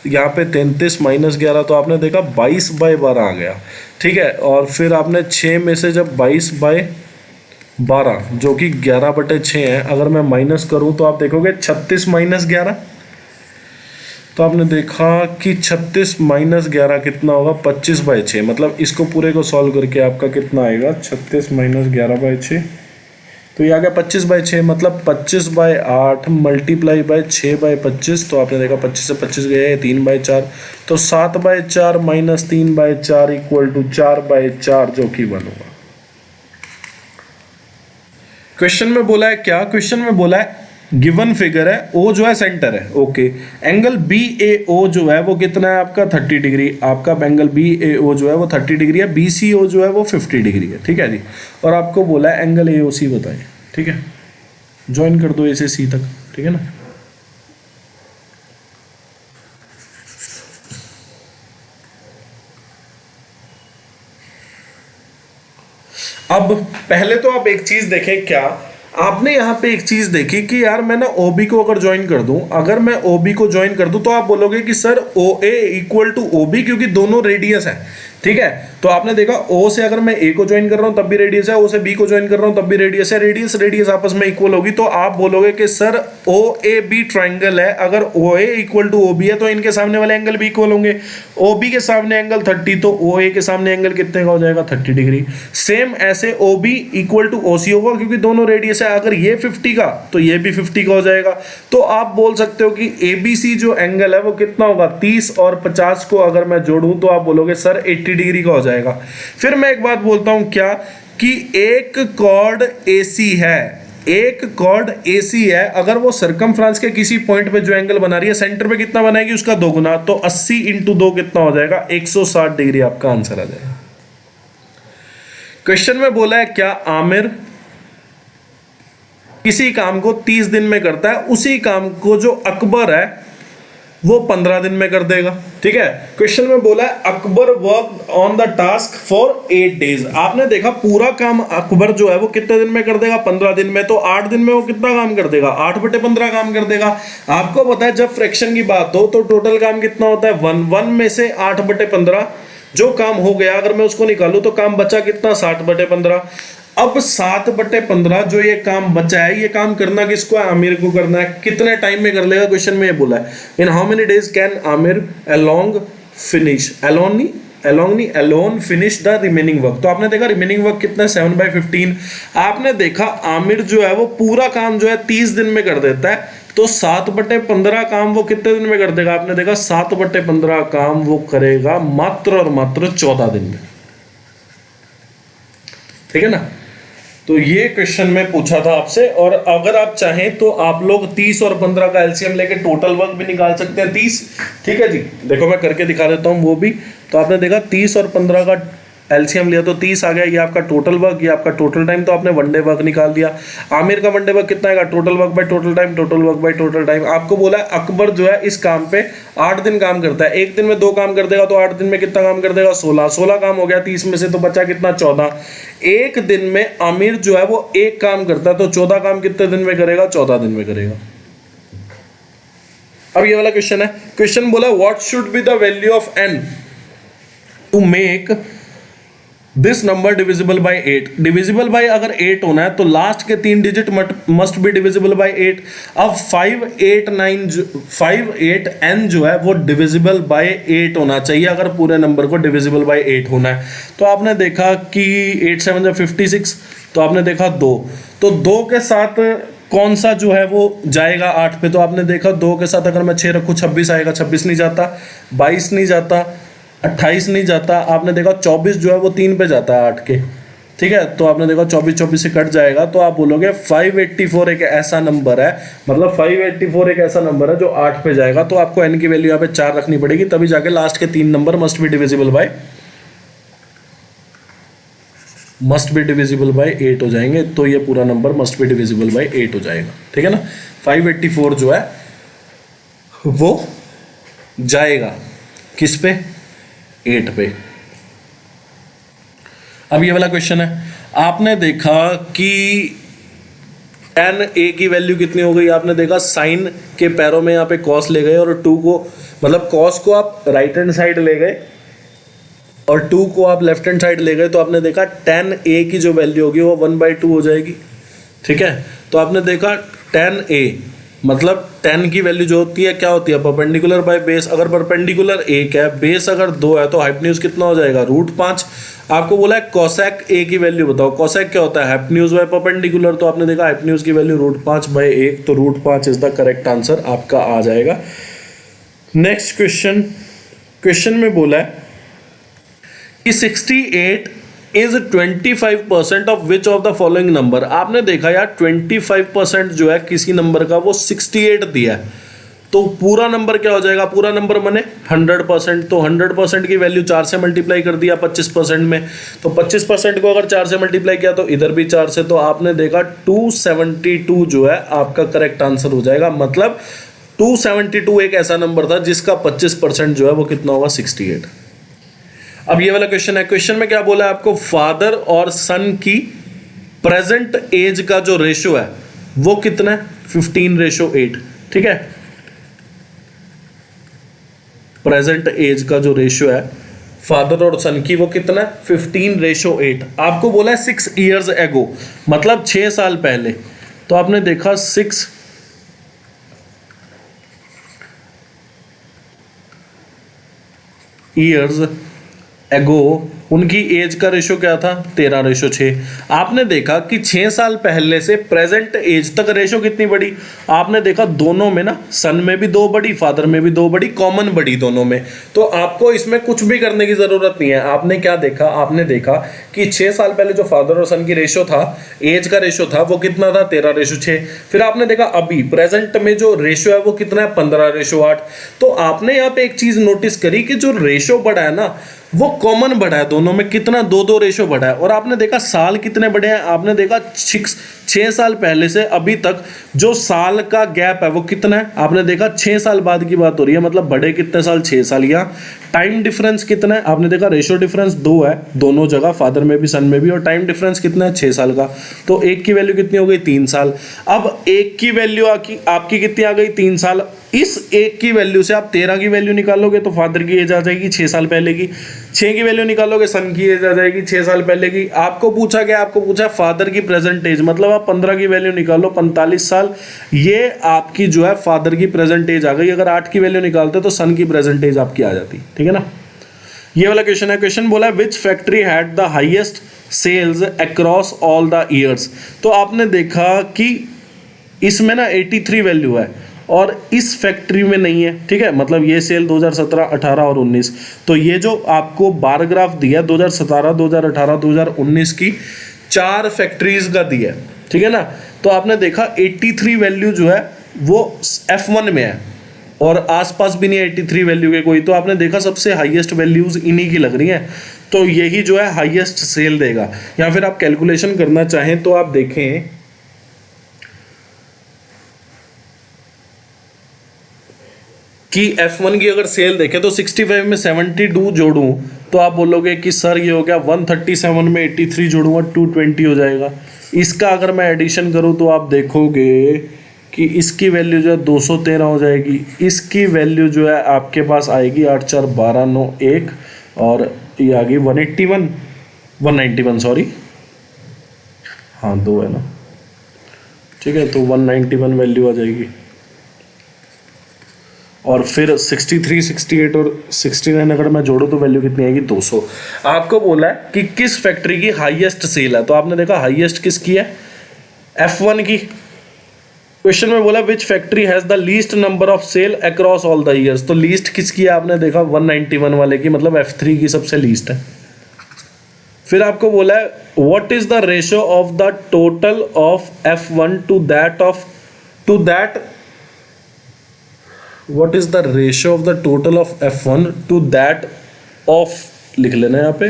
[SPEAKER 1] यहाँ पे 33 माइनस 11, तो आपने देखा 22/12 आ गया, ठीक है। और फिर आपने 6 में से जब 22/12 जो कि 11/6 है, अगर मैं माइनस करूँ तो आप देखोगे 36 माइनस 11, तो आपने देखा कि 36 माइनस 11 कितना होगा 25/6, मतलब इसको पूरे को सॉल्व करके आपका कितना आएगा 36 माइनस 11/6, तो ये आ गया 25/6, मतलब 25/8 मल्टीप्लाई बाय 6/25, तो आपने देखा 25 से 25 गए 3/4, तो 7/4 माइनस 3/4 इक्वल टू 4/4 जो कि 1 होगा। क्वेश्चन में बोला है क्या, क्वेश्चन में बोला है गिवन फिगर है, ओ जो है सेंटर है, ओके। एंगल बी ए ओ जो है वो कितना है आपका 30 डिग्री, आपका एंगल बी ए ओ जो है वो 30 डिग्री है, बी सी ओ जो है वो 50 डिग्री है, ठीक है जी। और आपको बोला है एंगल ए ओ सी बताएं, ठीक है। ज्वाइन कर दो ए से सी तक, ठीक है ना। अब पहले तो आप एक चीज देखें, क्या आपने यहाँ पे एक चीज देखी कि यार मैं ना ओबी को अगर ज्वाइन कर दूं, अगर मैं ओबी को ज्वाइन कर दूं तो आप बोलोगे कि sir O A equal to OB, क्योंकि दोनों रेडियस है, ठीक है। तो आपने देखा ओ से अगर मैं ए को ज्वाइन कर रहा हूं तब भी रेडियस है, ओ से बी को ज्वाइन कर रहा हूं तब भी रेडियस है, रेडियस रेडियस आपस में इक्वल होगी, तो आप बोलोगे कि sir O A B triangle है, अगर O A equal to O B है तो इनके सामने वाले एंगल भी इक्वल होंगे। ओ बी के सामने एंगल 30, तो ओ ए के सामने एंगल कितने का हो जाएगा 30 डिग्री। सेम ऐसे O B equal to O C होगा, क्योंकि दोनों रेडियस है, अगर ये 50 का तो ये भी 50 का हो जाएगा। तो आप बोल सकते हो कि ए बी सी जो एंगल है वो कितना होगा 30 और 50 को अगर मैं जोड़ूं तो आप बोलोगे सर 80 डिग्री का हो जाएगा। फिर मैं एक बात बोलता हूं क्या, कि एक कॉर्ड AC है, एक कॉर्ड AC है, अगर वो सर्कमफ्रेंस के किसी पॉइंट पे जो एंगल बना रही है सेंटर पे कितना बनाएगी उसका 2 गुना, तो 80 इंटू 2 कितना हो जाएगा 160 डिग्री आपका आंसर आ जाएगा। क्वेश्चन में बोला है क्या, आमिर किसी काम को 30 दिन में करता है, उसी काम को जो अकबर है वो 15 दिन में कर देगा, ठीक है। क्वेश्चन में बोला है Akbar work on the task for 8 days. आपने देखा पूरा काम अकबर जो है वो कितने दिन में कर देगा 15 दिन में, तो 8 दिन में वो कितना काम कर देगा 8/15 काम कर देगा। आपको पता है जब फ्रैक्शन की बात हो तो टोटल काम कितना होता है 1 में से 8/15 जो काम हो गया अगर मैं उसको निकालूं तो काम बचा कितना 60/15। अब 7/15 जो ये काम बचा है, ये काम करना किसको है, आमिर को करना है। कितने टाइम में कर लेगा, क्वेश्चन में ये बोला है in how many days can Aamir along finish, alone finish the remaining work. तो आपने देखा रिमेनिंग वर्क कितना 7/15। आपने देखा आमिर जो है वो पूरा काम जो है 30 दिन में कर देता है, तो 7/15 काम वो कितने दिन में कर देगा, आपने देखा 7/15 काम वो करेगा मात्र और मात्र 14 दिन में, ठीक है ना। तो ये क्वेश्चन में पूछा था आपसे, और अगर आप चाहें तो आप लोग 30 और 15 का एलसीएम लेके टोटल वर्क भी निकाल सकते हैं 30, ठीक है जी। देखो मैं करके दिखा देता हूं वो भी। तो आपने देखा 30 और 15 का एलसीएम लिया तो 30 आ गया, ये आपका टोटल वर्क, ये आपका टोटल टाइम, तो आपने वनडे वर्क निकाल दिया। आमिर का वनडे वर्क कितना आएगा, total work by total time, total work by total time. आपको बोला है अकबर जो है इस काम पे 8 दिन काम करता है, एक दिन में 2 काम कर देगा तो 8 दिन में कितना काम कर देगा, 16 काम हो गया, 30 में से तो बचा कितना, 14। एक दिन में आमिर जो है वो एक काम करता है, तो 14 काम कितने दिन में करेगा, 14 दिन में करेगा। अब ये वाला क्वेश्चन है, क्वेश्चन बोला what should be the value of n to make this number divisible by 8। Divisible by अगर 8 होना है तो लास्ट के 3 digit must be divisible by 8। अब 5n जो है वो डिविजिबल बाय 8 होना चाहिए अगर पूरे नंबर को डिविजिबल बाय 8 होना है। तो आपने देखा कि 8 7 जा 56, तो आपने देखा 2, तो 2 के साथ कौन सा जो है वो जाएगा 8 पे, तो आपने देखा 2 के साथ अगर मैं 6 रखूँ 26 आएगा, 26 नहीं जाता, 22 नहीं जाता, 28 नहीं जाता, आपने देखा 24 जो है वो 3 पे जाता है 8 के, ठीक है। तो आपने देखा 24 से कट जाएगा, तो आप बोलोगे 584 एक ऐसा नंबर है, मतलब 584 एक ऐसा नंबर है जो 8 पे जाएगा। तो आपको n की वैल्यू यहाँ पे 4 रखनी पड़ेगी, तभी जाके लास्ट के 3 number must be divisible by 8 हो जाएंगे। तो ये पूरा number must be divisible by 8 हो जाएगा, ठीक है ना। 584 जो है वो जाएगा किस पे, 8 पे। अब ये वाला क्वेश्चन है, आपने देखा कि tan a की वैल्यू कितनी हो गई, आपने देखा साइन के पैरों में यहाँ पे cos ले गए और 2 को, मतलब cos को आप राइट हैंड साइड ले गए और 2 को आप लेफ्ट हैंड साइड ले गए, तो आपने देखा tan a की जो वैल्यू होगी वो 1/2 हो जाएगी, ठीक है। तो आपने देखा tan a मतलब tan की वैल्यू जो होती है क्या होती है, परपेंडिकुलर बाय बेस। अगर परपेंडिकुलर 1 है, बेस अगर 2 है, तो हाइपोटेन्यूज कितना हो जाएगा, √5। आपको बोला है कोसेक a की वैल्यू बताओ, कोसेक क्या होता है, हाइपोटेन्यूज बाय परपेंडिकुलर। तो आपने देखा हाइपोटेन्यूज की वैल्यू √5/1, तो √5 इज द करेक्ट आंसर आपका आ जाएगा। नेक्स्ट क्वेश्चन में बोला है कि 68 is 25% of which of the following number. आपने देखा यार 25% जो है किसी नंबर का वो 68 दिया है, तो पूरा नंबर क्या हो जाएगा, पूरा नंबर माने 100%। तो 100% की वैल्यू 4 से मल्टीप्लाई कर दिया 25% में, तो 25% को अगर 4 से मल्टीप्लाई किया तो इधर भी 4 से, तो आपने देखा 272 जो है आपका करेक्ट आंसर हो जाएगा। मतलब 272 एक ऐसा नंबर था जिसका 25% जो है वो कितना होगा, 68। अब ये वाला क्वेश्चन है, क्वेश्चन में क्या बोला है आपको, फादर और सन की प्रेजेंट एज का जो रेशियो है वो कितना है, 15:8, ठीक है। प्रेजेंट एज का जो रेशियो है फादर और सन की वो कितना है, 15:8। आपको बोला है 6 years एगो, मतलब 6 साल पहले। तो आपने देखा 6 years एगो उनकी एज का रेशो क्या था, 13:6। आपने देखा कि 6 साल पहले से प्रेजेंट एज तक रेशो कितनी बढ़ी, आपने देखा दोनों में ना, सन में भी 2 बढ़ी, फादर में भी 2 बढ़ी, कॉमन बढ़ी दोनों में। तो आपको इसमें कुछ भी करने की जरूरत नहीं है। आपने क्या देखा, आपने देखा कि 6 साल पहले जो फादर और सन की रेशो था, एज का रेशो था, वो कितना था, 13:6। फिर आपने देखा अभी प्रेजेंट में जो रेशो है वो कितना है, 15:8। तो आपने यहाँ पे एक चीज नोटिस करी कि जो रेशो बढ़ा है ना वो कॉमन बढ़ा है, दोनों में कितना 2-2 रेशो बढ़ा है। और आपने देखा साल कितने बढ़े हैं, आपने देखा 6 साल पहले से अभी तक जो साल का गैप है वो कितना है, आपने देखा 6 साल बाद की बात हो रही है, मतलब बढ़े कितने साल, 6 साल। यहाँ टाइम डिफरेंस कितना है, आपने देखा रेशो डिफरेंस 2 है दोनों जगह, फादर में भी सन में भी, और टाइम डिफरेंस कितना है, 6 साल का। तो एक की वैल्यू कितनी हो गई, 3 साल। अब एक की वैल्यू आपकी कितनी आ गई, 3 साल। इस एक की वैल्यू से आप 13 की वैल्यू निकालोगे तो फादर की एज आ जाएगी 6 साल पहले की, 6 की वैल्यू निकालोगे सन की एज आ जाएगी 6 साल पहले की। आपको पूछा फादर की प्रेजेंट एज, मतलब आप 15 की वैल्यू निकालो, 45 साल। ये आपकी जो है फादर की प्रेजेंट एज आ गई। अगर 8 की वैल्यू निकालते तो सन की प्रेजेंट एज आपकी आ जाती, ठीक है ना। ये वाला क्वेश्चन है, क्वेश्चन बोला है which factory had the highest sales across all the years. तो आपने देखा कि इसमें ना 83 वैल्यू है और इस फैक्ट्री में नहीं है, ठीक है। मतलब ये सेल 2017, 18 और 19। तो ये जो आपको बार ग्राफ दिया 2017, 2018, 2019 की 4 फैक्ट्रीज का दिया, ठीक है ना। तो आपने देखा 83 वैल्यू जो है वो F1 में है और आसपास भी नहीं है 83 वैल्यू के कोई, तो आपने देखा सबसे हाईएस्ट वैल्यूज इन्हीं की लग रही हैं, तो यही जो है हाईएस्ट सेल देगा। या फिर आप कैलकुलेशन करना चाहें तो आप देखें कि F1 की अगर सेल देखें तो 65 में 72 जोड़ूं तो आप बोलोगे कि सर ये हो गया 137 में 83 जोड़ूंगा 220 हो जाएगा। इसका अगर मैं एडिशन करूं तो आप देखोगे कि इसकी वैल्यू जो है 213 हो जाएगी, इसकी वैल्यू जो है आपके पास आएगी 8 4 12 9 1 और ये आ गई 181 191 सॉरी, हाँ 2 है ना, ठीक है, तो 191 वैल्यू आ जाएगी। और फिर 63 68 और 69 अगर मैं जोड़ूं तो वैल्यू कितनी आएगी 200। आपको बोला है कि किस फैक्ट्री की हाईएस्ट सेल है, तो आपने देखा हाईएस्ट किसकी है, F1 की। क्वेश्चन में बोला which factory has the least number of sale across all the years, तो लीस्ट किसकी है आपने देखा 191 वाले की, मतलब F3 की सबसे लीस्ट है। फिर आपको बोला है what is the ratio of the total of F1 to that what is the ratio of the total of F1 to that of, लिख लेना यहाँ पे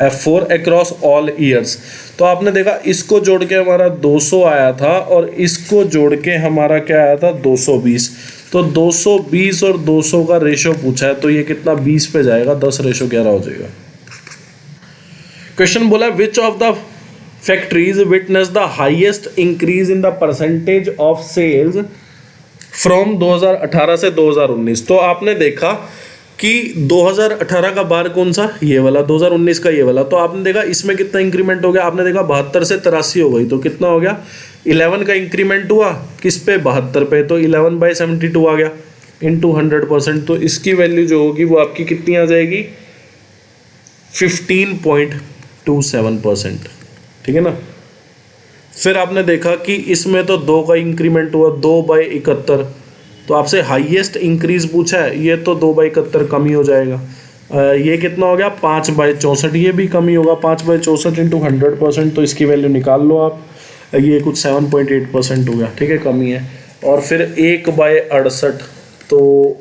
[SPEAKER 1] F4 across all years। तो आपने देखा इसको जोड़ के हमारा 200 आया था और इसको जोड़ के हमारा क्या आया था 220, तो 220 और 200 का रेशियो पूछा है, तो ये कितना 20 पे जाएगा, 10:11 हो जाएगा। क्वेश्चन बोला which of the factories witness the highest increase in the percentage of sales from 2018 से 2019। तो आपने देखा कि 2018 का बार कौन सा, ये वाला, 2019 का ये वाला, तो आपने देखा इसमें कितना इंक्रीमेंट हो गया, आपने देखा 72 से 83 हो गई, तो कितना हो गया 11 का इंक्रीमेंट हुआ किस पे 72 पे, तो 11/72 आ गया इनटू 100%, तो इसकी वैल्यू जो होगी वो आपकी कितनी आ जाएगी 15.27%, ठीक है ना। फिर आपने देखा कि इसमें तो 2 का इंक्रीमेंट हुआ 2/71, तो आपसे हाईएस्ट इंक्रीज पूछा है, ये तो 2/71 कम ही हो जाएगा। ये कितना हो गया 5/64, ये भी कम ही होगा 5/64 इंटू 100%, तो इसकी वैल्यू निकाल लो आप, ये कुछ 7.8% हो गया, ठीक है, कम ही है। और फिर 1/68, तो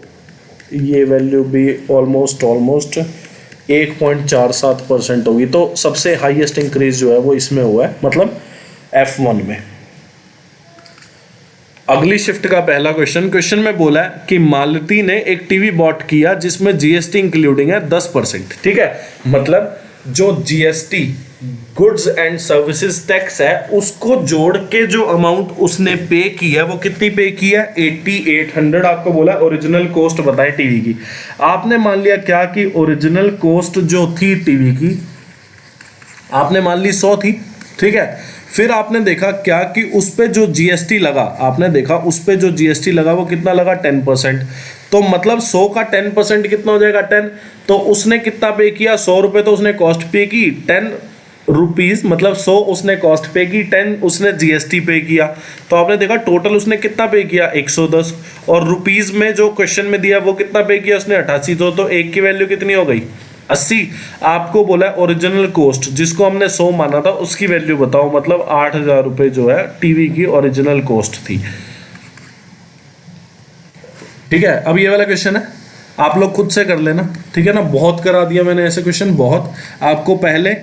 [SPEAKER 1] ये वैल्यू भी ऑलमोस्ट 1.47% होगी, तो सबसे हाईएस्ट इंक्रीज जो है वो इसमें हुआ है, मतलब F1 में। अगली शिफ्ट का पहला क्वेश्चन में बोला है कि मालती ने एक टीवी बॉट किया जिसमें जीएसटी इंक्लूडिंग है 10%, ठीक है, मतलब जो GST goods and services tax है उसको जोड़ के जो अमाउंट उसने पे की है वो कितनी पे की है 8800। आपको बोला ओरिजिनल कॉस्ट बताएं टीवी की। आपने मान लिया क्या कि ओरिजिनल कॉस्ट जो थी टीवी की आपने मान ली 100 थी, ठीक है। फिर आपने देखा क्या कि उस पे जो जीएसटी लगा, आपने देखा उस पे जो जीएसटी लगा वो कितना लगा 10%, तो मतलब 100 का 10% कितना हो जाएगा 10, तो उसने कितना पे किया 100 रुपये, तो उसने कॉस्ट पे की 10 रुपीज़, मतलब 100 उसने कॉस्ट पे की, 10 उसने जीएसटी पे किया, तो आपने देखा टोटल उसने कितना पे किया 110, और रुपीज़ में जो क्वेश्चन में दिया वो कितना पे किया उसने 88, तो एक की वैल्यू कितनी हो गई 80। आपको बोला ओरिजिनल कॉस्ट जिसको हमने 100 माना था उसकी वैल्यू बताओ, मतलब 8000 रुपये जो है टीवी की ओरिजिनल कॉस्ट थी, ठीक है। अब ये वाला क्वेश्चन है, आप लोग खुद से कर लेना, ठीक है ना, बहुत करा दिया मैंने ऐसे क्वेश्चन बहुत। आपको पहले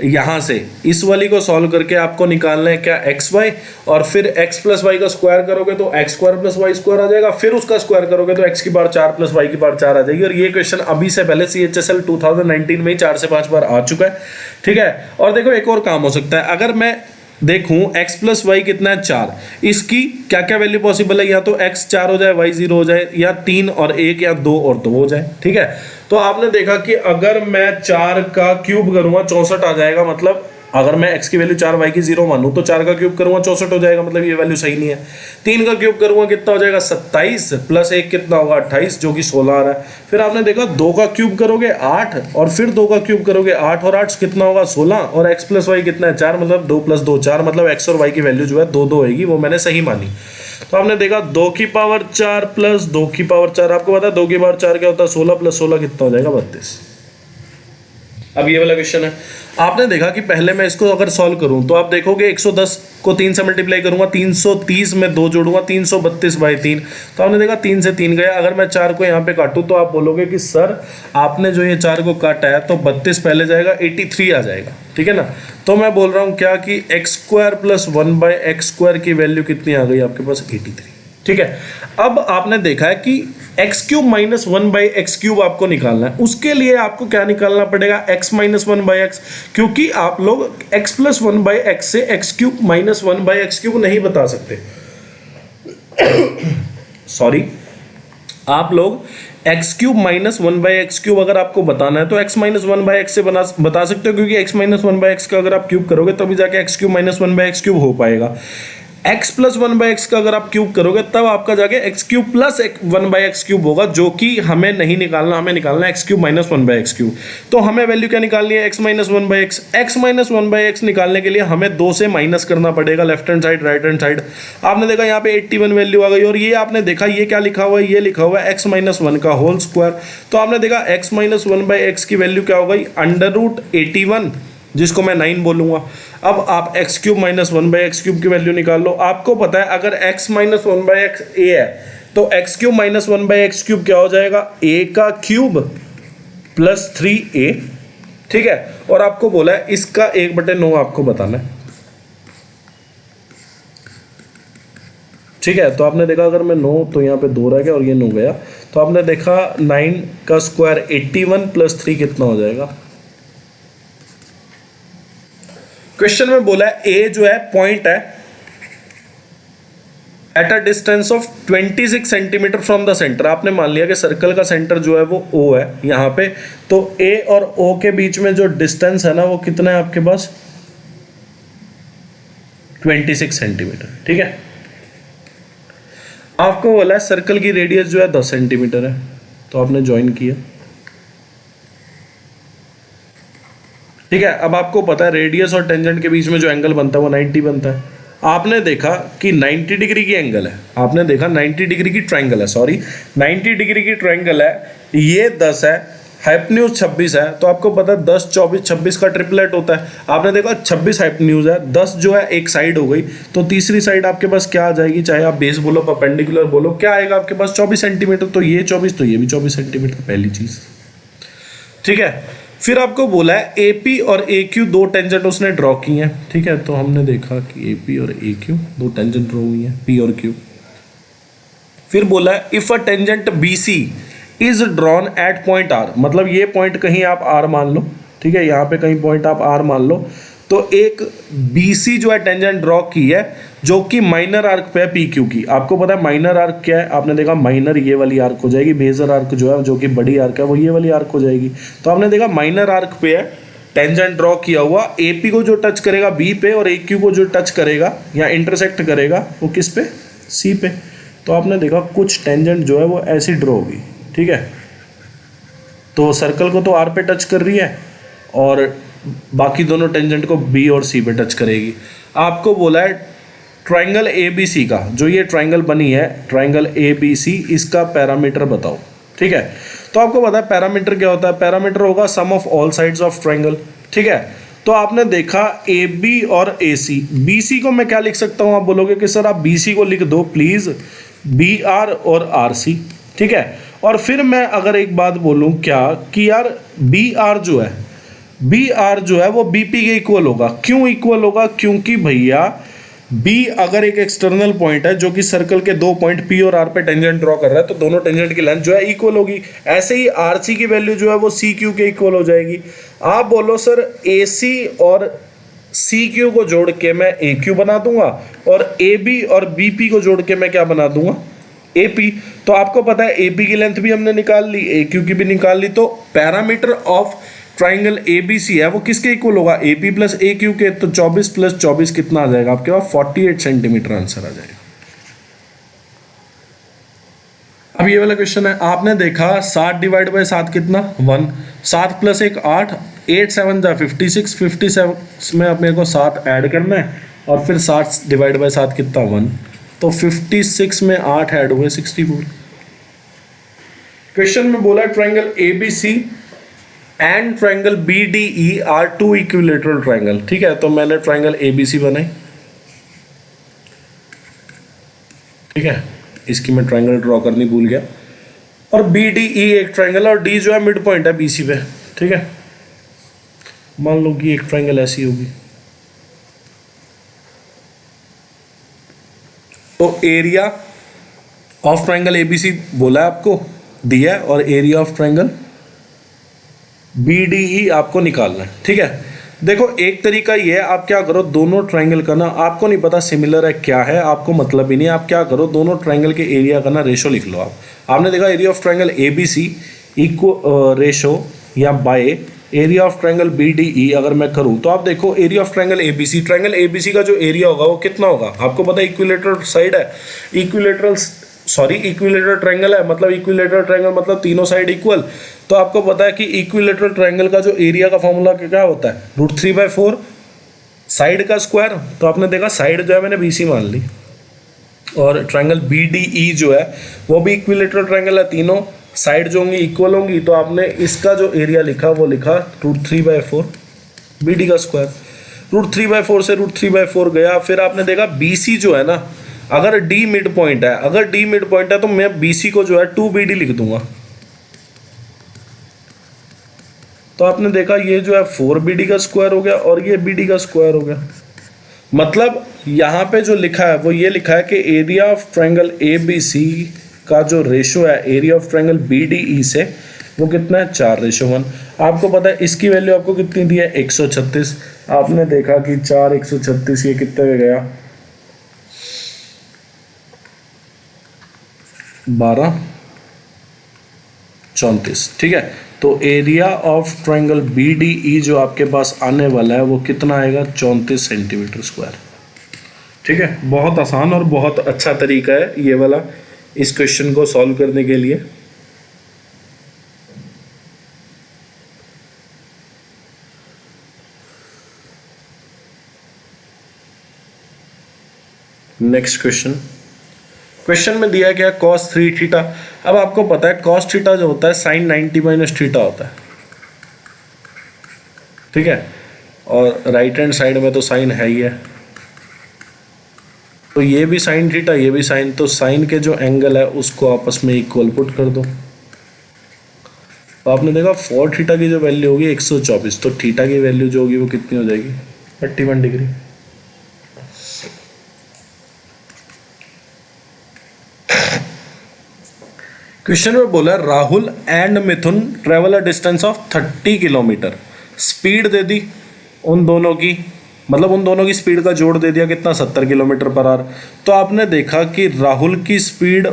[SPEAKER 1] यहाँ से इस वाली को सॉल्व करके आपको निकालना है क्या एक्स वाई, और फिर एक्स प्लस वाई का स्क्वायर करोगे तो X square plus Y square आ जाएगा, फिर उसका स्क्वायर करोगे तो एक्स की पावर 4 प्लस वाई की पावर 4 आ जाएगी। और ये क्वेश्चन अभी से पहले CHSL 2019 में ही 4 से 5 बार आ चुका है, ठीक है। और देखो एक और काम हो सकता है, अगर मैं देखूं x प्लस वाई कितना है 4, इसकी क्या क्या वैल्यू पॉसिबल है, या तो x 4 हो जाए y 0 हो जाए, या 3 और 1 या 2 और 2 हो जाए, ठीक है। तो आपने देखा कि अगर मैं 4 का क्यूब करूंगा 64 आ जाएगा, मतलब अगर मैं x की वैल्यू 4 y की 0 मानूं तो 4 का क्यूब करूंगा 64 हो जाएगा, मतलब ये वैल्यू सही नहीं है। 3 का क्यूब करूंगा कितना हो जाएगा 27 प्लस 1 कितना होगा 28 जो कि 16 आ रहा है। फिर आपने देखा 2 का क्यूब करोगे 8 और फिर 2 का क्यूब करोगे 8 और 8 कितना होगा 16, और x प्लस वाई कितना है 4, मतलब 2 प्लस 2 4, मतलब x और y की वैल्यू जो है 2 2 होगी, वो मैंने सही मानी। तो आपने देखा 2 की पावर 4 प्लस 2 की पावर 4, आपको पता है 2 की पावर 4 क्या होता है 16 प्लस 16 कितना हो जाएगा 32। अब ये वाला क्वेश्चन है, आपने देखा कि पहले मैं इसको अगर सॉल्व करूं तो आप देखोगे 110 को 3 से मल्टीप्लाई करूंगा, 330 में 2 जोड़ूंगा, 332/3, तो आपने देखा 3 से 3 गया। अगर मैं 4 को यहाँ पे काटूं तो आप बोलोगे कि सर आपने जो ये 4 को काटा है तो 32 पहले जाएगा, 83 आ जाएगा, ठीक है ना। तो मैं बोल रहा हूँ क्या कि x² + 1/x² की वैल्यू कितनी आ गई आपके पास, 83, ठीक है। अब आपने देखा है कि x³ - 1/x³ आपको निकालना है, उसके लिए आपको क्या निकालना पड़ेगा, x - 1/x, क्योंकि आप लोग x + 1/x से x³ - 1/x³ नहीं बता सकते। सॉरी, आप लोग x³ - 1/x³ अगर आपको बताना है तो x - 1/x से बता सकते हो, क्योंकि x - 1/x का अगर आप क्यूब करोगे तभी जाके x³ - 1/x³ हो पाएगा। x + 1/x का अगर आप क्यूब करोगे तब आपका जाके x³ + 1/x³ होगा, जो कि हमें नहीं निकालना, हमें निकालना है x³ - 1/x³। तो हमें वैल्यू क्या निकालनी है, x - 1/x। x - 1/x निकालने के लिए हमें 2 से माइनस करना पड़ेगा, left hand side right hand side. आपने देखा यहाँ पे 81 वैल्यू आ गई, और ये आपने देखा ये क्या लिखा हुआ है, ये लिखा हुआ है x - 1 का होल स्क्वायर। तो आपने देखा x - 1/x की वैल्यू क्या हो गई, √81, जिसको मैं 9 बोलूंगा। अब आप x³ - 1/x³ की वैल्यू निकाल लो। आपको पता है अगर x - 1/x a है तो x³ - 1/x³ क्या हो जाएगा, a³ + 3a, ठीक है। और आपको बोला है इसका 1/9 आपको बताना है, ठीक है। तो आपने देखा अगर मैं 9 तो यहाँ पे 2 रह गया और ये 9 गया, तो आपने देखा 9 का स्क्वायर 81 + 3 कितना हो जाएगा। क्वेश्चन में बोला है ए जो है पॉइंट है at a distance of 26 centimetre from the centre. आपने मान लिया कि सर्कल का सेंटर जो है वो O है यहाँ पे, तो A और O के बीच में जो डिस्टेंस है ना वो कितना है आपके पास, 26 सेंटीमीटर, ठीक है। आपको बोला है सर्कल की रेडियस जो है 10 सेंटीमीटर है, तो आपने ज्वाइन किया, ठीक है। अब आपको पता है रेडियस और टेंजेंट के बीच में जो एंगल बनता है वो 90 बनता है। आपने देखा कि 90 डिग्री की एंगल है, आपने देखा 90 डिग्री की ट्रायंगल है, सॉरी 90 डिग्री की ट्रायंगल है, ये 10 है, हाइपोटेन्यूज 26 है, तो आपको पता है 10, 24, 26 का ट्रिपलेट होता है। आपने देखा 26 हाइपोटेन्यूज है, 10 जो है एक साइड हो गई, तो तीसरी साइड आपके पास क्या आ जाएगी, चाहे आप बेस बोलो परपेंडिकुलर बोलो, क्या आएगा आपके पास 24 सेंटीमीटर। तो ये 24 तो ये भी 24 सेंटीमीटर, पहली चीज, ठीक है। फिर आपको बोला है AP और AQ दो टेंजेंट उसने ड्रॉ की हैं, ठीक है। तो हमने देखा कि AP और AQ दो टेंजेंट ड्रॉ हुई हैं, P और Q। फिर बोला है if a tangent BC is drawn at point R, मतलब ये पॉइंट कहीं आप R मान लो, ठीक है, यहाँ पे कहीं पॉइंट आप R मान लो, तो एक BC जो है टेंजेंट ड्रॉ की है जो कि माइनर आर्क पे है PQ की। आपको पता है माइनर आर्क क्या है, आपने देखा माइनर ये वाली आर्क हो जाएगी, मेजर आर्क जो है जो कि बड़ी आर्क है वो ये वाली आर्क हो जाएगी। तो आपने देखा माइनर आर्क पे है टेंजेंट ड्रॉ किया हुआ, AP को जो टच करेगा B पे और AQ को जो टच करेगा या इंटरसेक्ट करेगा वो किस पे, C पे। तो आपने देखा कुछ टेंजेंट जो है वो ऐसी ड्रॉ होगी, ठीक है। तो सर्कल को तो R पे टच कर रही है और बाकी दोनों टेंजेंट को B और C पे टच करेगी। आपको बोला है ट्रायंगल ABC का, जो ये ट्रायंगल बनी है ट्रायंगल ABC, इसका पैरामीटर बताओ, ठीक है। तो आपको पता है पैरामीटर क्या होता है, पैरामीटर होगा sum of all sides of triangle, ठीक है। तो आपने देखा AB और AC, BC को मैं क्या लिख सकता हूँ, आप बोलोगे कि सर आप BC को लिख दो प्लीज BR और RC, ठीक है। और फिर मैं अगर एक बात बोलूँ क्या कि यार BR जो है वो BP के इक्वल होगा। क्यों इक्वल होगा, क्योंकि भैया B अगर एक एक्सटर्नल पॉइंट है जो कि सर्कल के दो पॉइंट P और R पे टेंजेंट ड्रॉ कर रहा है, तो दोनों टेंजेंट की लेंथ जो है इक्वल होगी। ऐसे ही RC की वैल्यू जो है वो CQ के इक्वल हो जाएगी। आप बोलो सर AC और CQ को जोड़ के मैं AQ बना दूंगा और AB और BP को जोड़ के मैं क्या बना दूंगा, AP। तो आपको पता है AP की लेंथ भी हमने निकाल ली, AQ की भी निकाल ली, तो पैरामीटर ऑफ ट्राइंगल ABC है वो किसके इक्वल होगा, AP + AQ के। तो 24 + 24 कितना आ जाएगा आपके पास, 48 सेंटीमीटर आंसर आ जाएगा। अब ये वाला क्वेश्चन है, आपने देखा 7 / 7 कितना 1, 7 + 1 8, 8 7 जा 56, 57 में अब मेरे को 7 ऐड करना है और फिर 7 / 7 कितना 1, तो 56 में 8 ऐड हुए 64। क्वेश्चन में बोला triangle ABC and triangle B D E are two equilateral triangle. ठीक है, तो मैंने ट्रायंगल एबीसी बनाई। ठीक है, इसकी मैं ट्रायंगल ड्रॉ करनी भूल गया। और बी डी ई एक ट्रायंगल और डी जो है मिड पॉइंट है बीसी पे। ठीक है, मान लो कि एक ट्रायंगल ऐसी होगी, तो एरिया ऑफ ट्रायंगल एबीसी बोला है आपको, दिया है, और एरिया ऑफ ट्रायंगल बीडीई आपको निकालना है। ठीक है, देखो एक तरीका ये है, आप क्या करो, दोनों ट्रायंगल का ना, आपको नहीं पता सिमिलर है क्या है, आपको मतलब ही नहीं, आप क्या करो, दोनों ट्रायंगल के एरिया का ना रेशो लिख लो। आपने देखा area of triangle ABC equal ratio या by area of triangle BDE अगर मैं करूं, तो आप देखो एरिया ऑफ ट्रायंगल एबीसी का जो एरिया होगा वो कितना होगा, आपको पता है इक्विलेटरल साइड है, इक्विलेटरल ट्रायंगल है, मतलब इक्विलेटरल ट्रायंगल मतलब तीनों साइड इक्वल। तो आपको पता है कि इक्विलेटरल ट्रायंगल का जो एरिया का फॉर्मूला क्या होता है, √3/4 साइड का स्क्वायर। तो आपने देखा साइड जो है मैंने बीसी मान ली, और ट्रायंगल बीडीई जो है वो भी इक्विलेटरल ट्रायंगल है, तीनों साइड जो होंगी इक्वल होंगी। तो आपने इसका जो एरिया लिखा वो लिखा √3/4 बीडी का स्क्वायर। √3/4 से √3/4 गया। फिर आपने देखा बीसी जो है ना, अगर डी मिड पॉइंट है, तो मैं बीसी को जो है 2BD लिख दूंगा। तो आपने देखा ये जो है 4BD का स्क्वायर हो गया और ये BD का स्क्वायर हो गया। मतलब यहाँ पे जो लिखा है वो ये लिखा है कि एरिया ऑफ ट्रायंगल ABC का जो रेशो है एरिया ऑफ ट्रायंगल BDE से वो कितना है, 4:1। आपको पता है इसकी वैल्यू आपको कितनी दी है, 136। आपने देखा कि 4 136 ये कितने में गया, 12 34। ठीक है, तो एरिया ऑफ ट्रायंगल BDE जो आपके पास आने वाला है वो कितना आएगा, 34 सेंटीमीटर स्क्वायर। ठीक है, बहुत आसान और बहुत अच्छा तरीका है ये वाला इस क्वेश्चन को सॉल्व करने के लिए। नेक्स्ट क्वेश्चन में दिया क्या, cos 3 थीटा। अब आपको पता है cos थीटा जो होता है sin 90 - थीटा होता है। ठीक है, और राइट हैंड साइड में तो साइन है ही है, तो ये भी sin थीटा ये भी साइन, तो साइन के जो एंगल है उसको आपस में इक्वल पुट कर दो। तो आपने देखा 4 थीटा की जो वैल्यू होगी 124, तो थीटा की वैल्यू जो होगी वो कितनी हो जाएगी, 31 डिग्री। क्वेश्चन में बोला Rahul and Mithun travel a distance of 30 kilometre. Speed दे दी उन दोनों की, मतलब उन दोनों की स्पीड का जोड़ दे दिया कितना, 70 किलोमीटर पर आवर। तो आपने देखा कि राहुल की स्पीड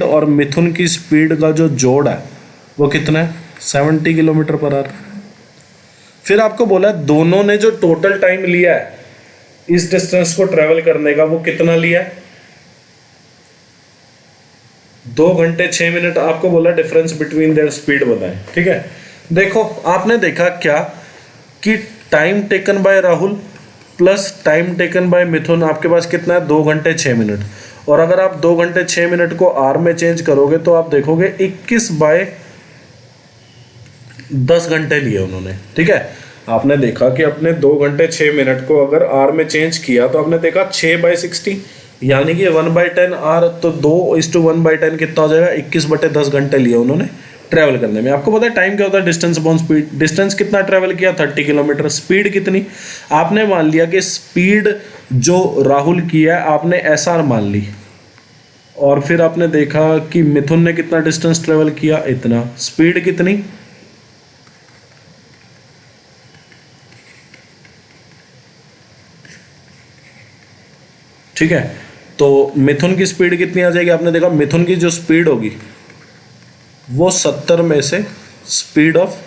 [SPEAKER 1] और मिथुन की स्पीड का जो जोड़ है वो कितना है, 70 किलोमीटर पर आवर। फिर आपको बोला दोनों ने जो टोटल टाइम लिया है इस डिस्टेंस को ट्रेवल करने का वो कितना लिया है, 2 घंटे 6 मिनट। आपको बोला डिफरेंस बिटवीन देयर स्पीड बताएं। ठीक है, देखो आपने देखा क्या कि time taken by Rahul plus time taken by Mithun आपके पास कितना है, 2 घंटे 6 मिनट। और अगर आप 2 घंटे 6 मिनट को आर में चेंज करोगे तो आप देखोगे 21/10 घंटे लिए उन्होंने। ठीक है, आपने देखा कि अपने 2 घंटे 6 मिनट को अगर आर में चेंज किया तो आपने देखा 6/60 यानी कि 1/10 आर, तो 2:1/10 कितना हो जाएगा, 21/10 घंटे लिए उन्होंने ट्रैवल करने में। आपको पता है टाइम क्या होता है, डिस्टेंस अपॉन स्पीड। डिस्टेंस कितना ट्रैवल किया, 30 किलोमीटर। स्पीड कितनी, आपने मान लिया कि स्पीड जो राहुल की है आपने SR मान ली, और फिर आपने देखा कि मिथुन ने कितना डिस्टेंस ट्रेवल किया, इतना। स्पीड कितनी, ठीक है, तो मिथुन की स्पीड कितनी आ जाएगी, आपने देखा मिथुन की जो स्पीड होगी वो 70 में से स्पीड ऑफ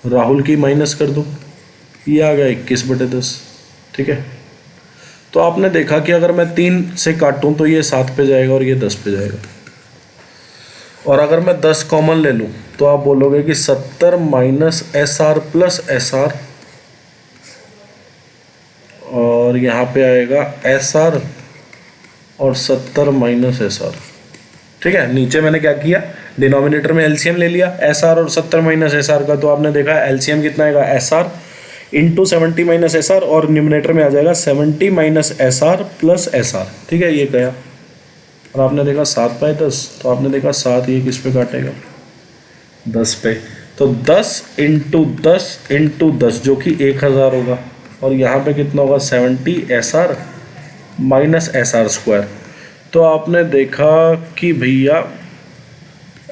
[SPEAKER 1] राहुल की माइनस कर दो, ये आ गया 21/10। ठीक है, तो आपने देखा कि अगर मैं 3 से काटूं तो ये 7 पे जाएगा और ये 10 पे जाएगा, और अगर मैं 10 कॉमन ले लूं तो आप बोलोगे कि 70 - SR प्लस SR, और यहाँ पे आएगा SR और 70 - SR। ठीक है, नीचे मैंने क्या किया, डिनोमिनेटर में एलसीएम ले लिया एसआर और 70 माइनस एसआर का, तो आपने देखा एलसीएम कितना आएगा एसआर इंटू 70 माइनस एसआर, और न्यूमिनेटर में आ जाएगा 70 माइनस एसआर प्लस एसआर। ठीक है, ये गया और आपने देखा 7/10, तो आपने देखा 7 ये किस पे काटेगा 10 पे, तो 10 इंटू 10 इंटू 10 जो कि 1000 होगा, और यहाँ पे कितना होगा 70 एसआर माइनस एसआर स्क्वायर। तो आपने देखा कि भैया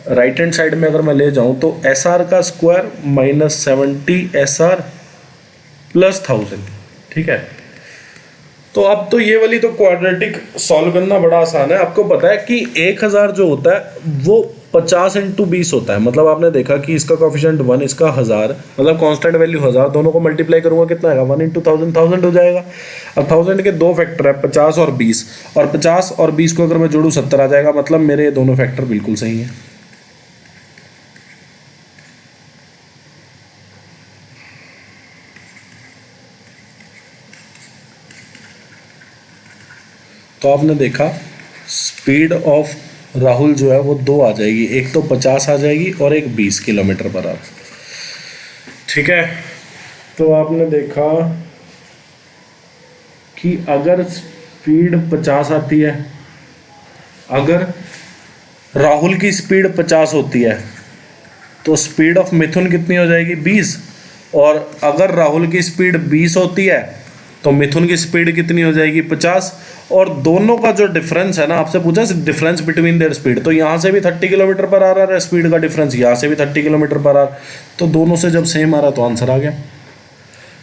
[SPEAKER 1] राइट हैंड साइड में अगर मैं ले जाऊँ तो एसआर का स्क्वायर माइनस 70 एसआर प्लस 1000। ठीक है, तो अब तो ये वाली तो क्वाड्रेटिक सॉल्व करना बड़ा आसान है। आपको पता है कि 1000 जो होता है वो 50 इंटू 20 होता है, मतलब आपने देखा कि इसका कोफिशिएंट 1, इसका 1000, मतलब कांस्टेंट वैल्यू 1000, दोनों को मल्टीप्लाई करूंगा कितना आएगा 1 इंटू 1000 1000 हो जाएगा। अब 1000 के दो फैक्टर है 50 और 20, और 50 और 20 को अगर मैं जोड़ूँ 70 आ जाएगा, मतलब मेरे ये दोनों फैक्टर बिल्कुल सही है। तो आपने देखा स्पीड ऑफ राहुल जो है वो 2 आ जाएगी, एक तो 50 आ जाएगी और एक 20 किलोमीटर पर आवर। ठीक है, तो आपने देखा कि अगर स्पीड 50 आती है, अगर राहुल की स्पीड 50 होती है तो स्पीड ऑफ मिथुन कितनी हो जाएगी 20, और अगर राहुल की स्पीड 20 होती है तो मिथुन की स्पीड कितनी हो जाएगी 50, और दोनों का जो डिफरेंस है ना, आपसे पूछा डिफरेंस बिटवीन देयर स्पीड, तो यहाँ से भी 30 किलोमीटर पर आ रहा है स्पीड का डिफरेंस, यहाँ से भी 30 किलोमीटर पर आ रहा, तो दोनों से जब सेम आ रहा तो आंसर आ गया।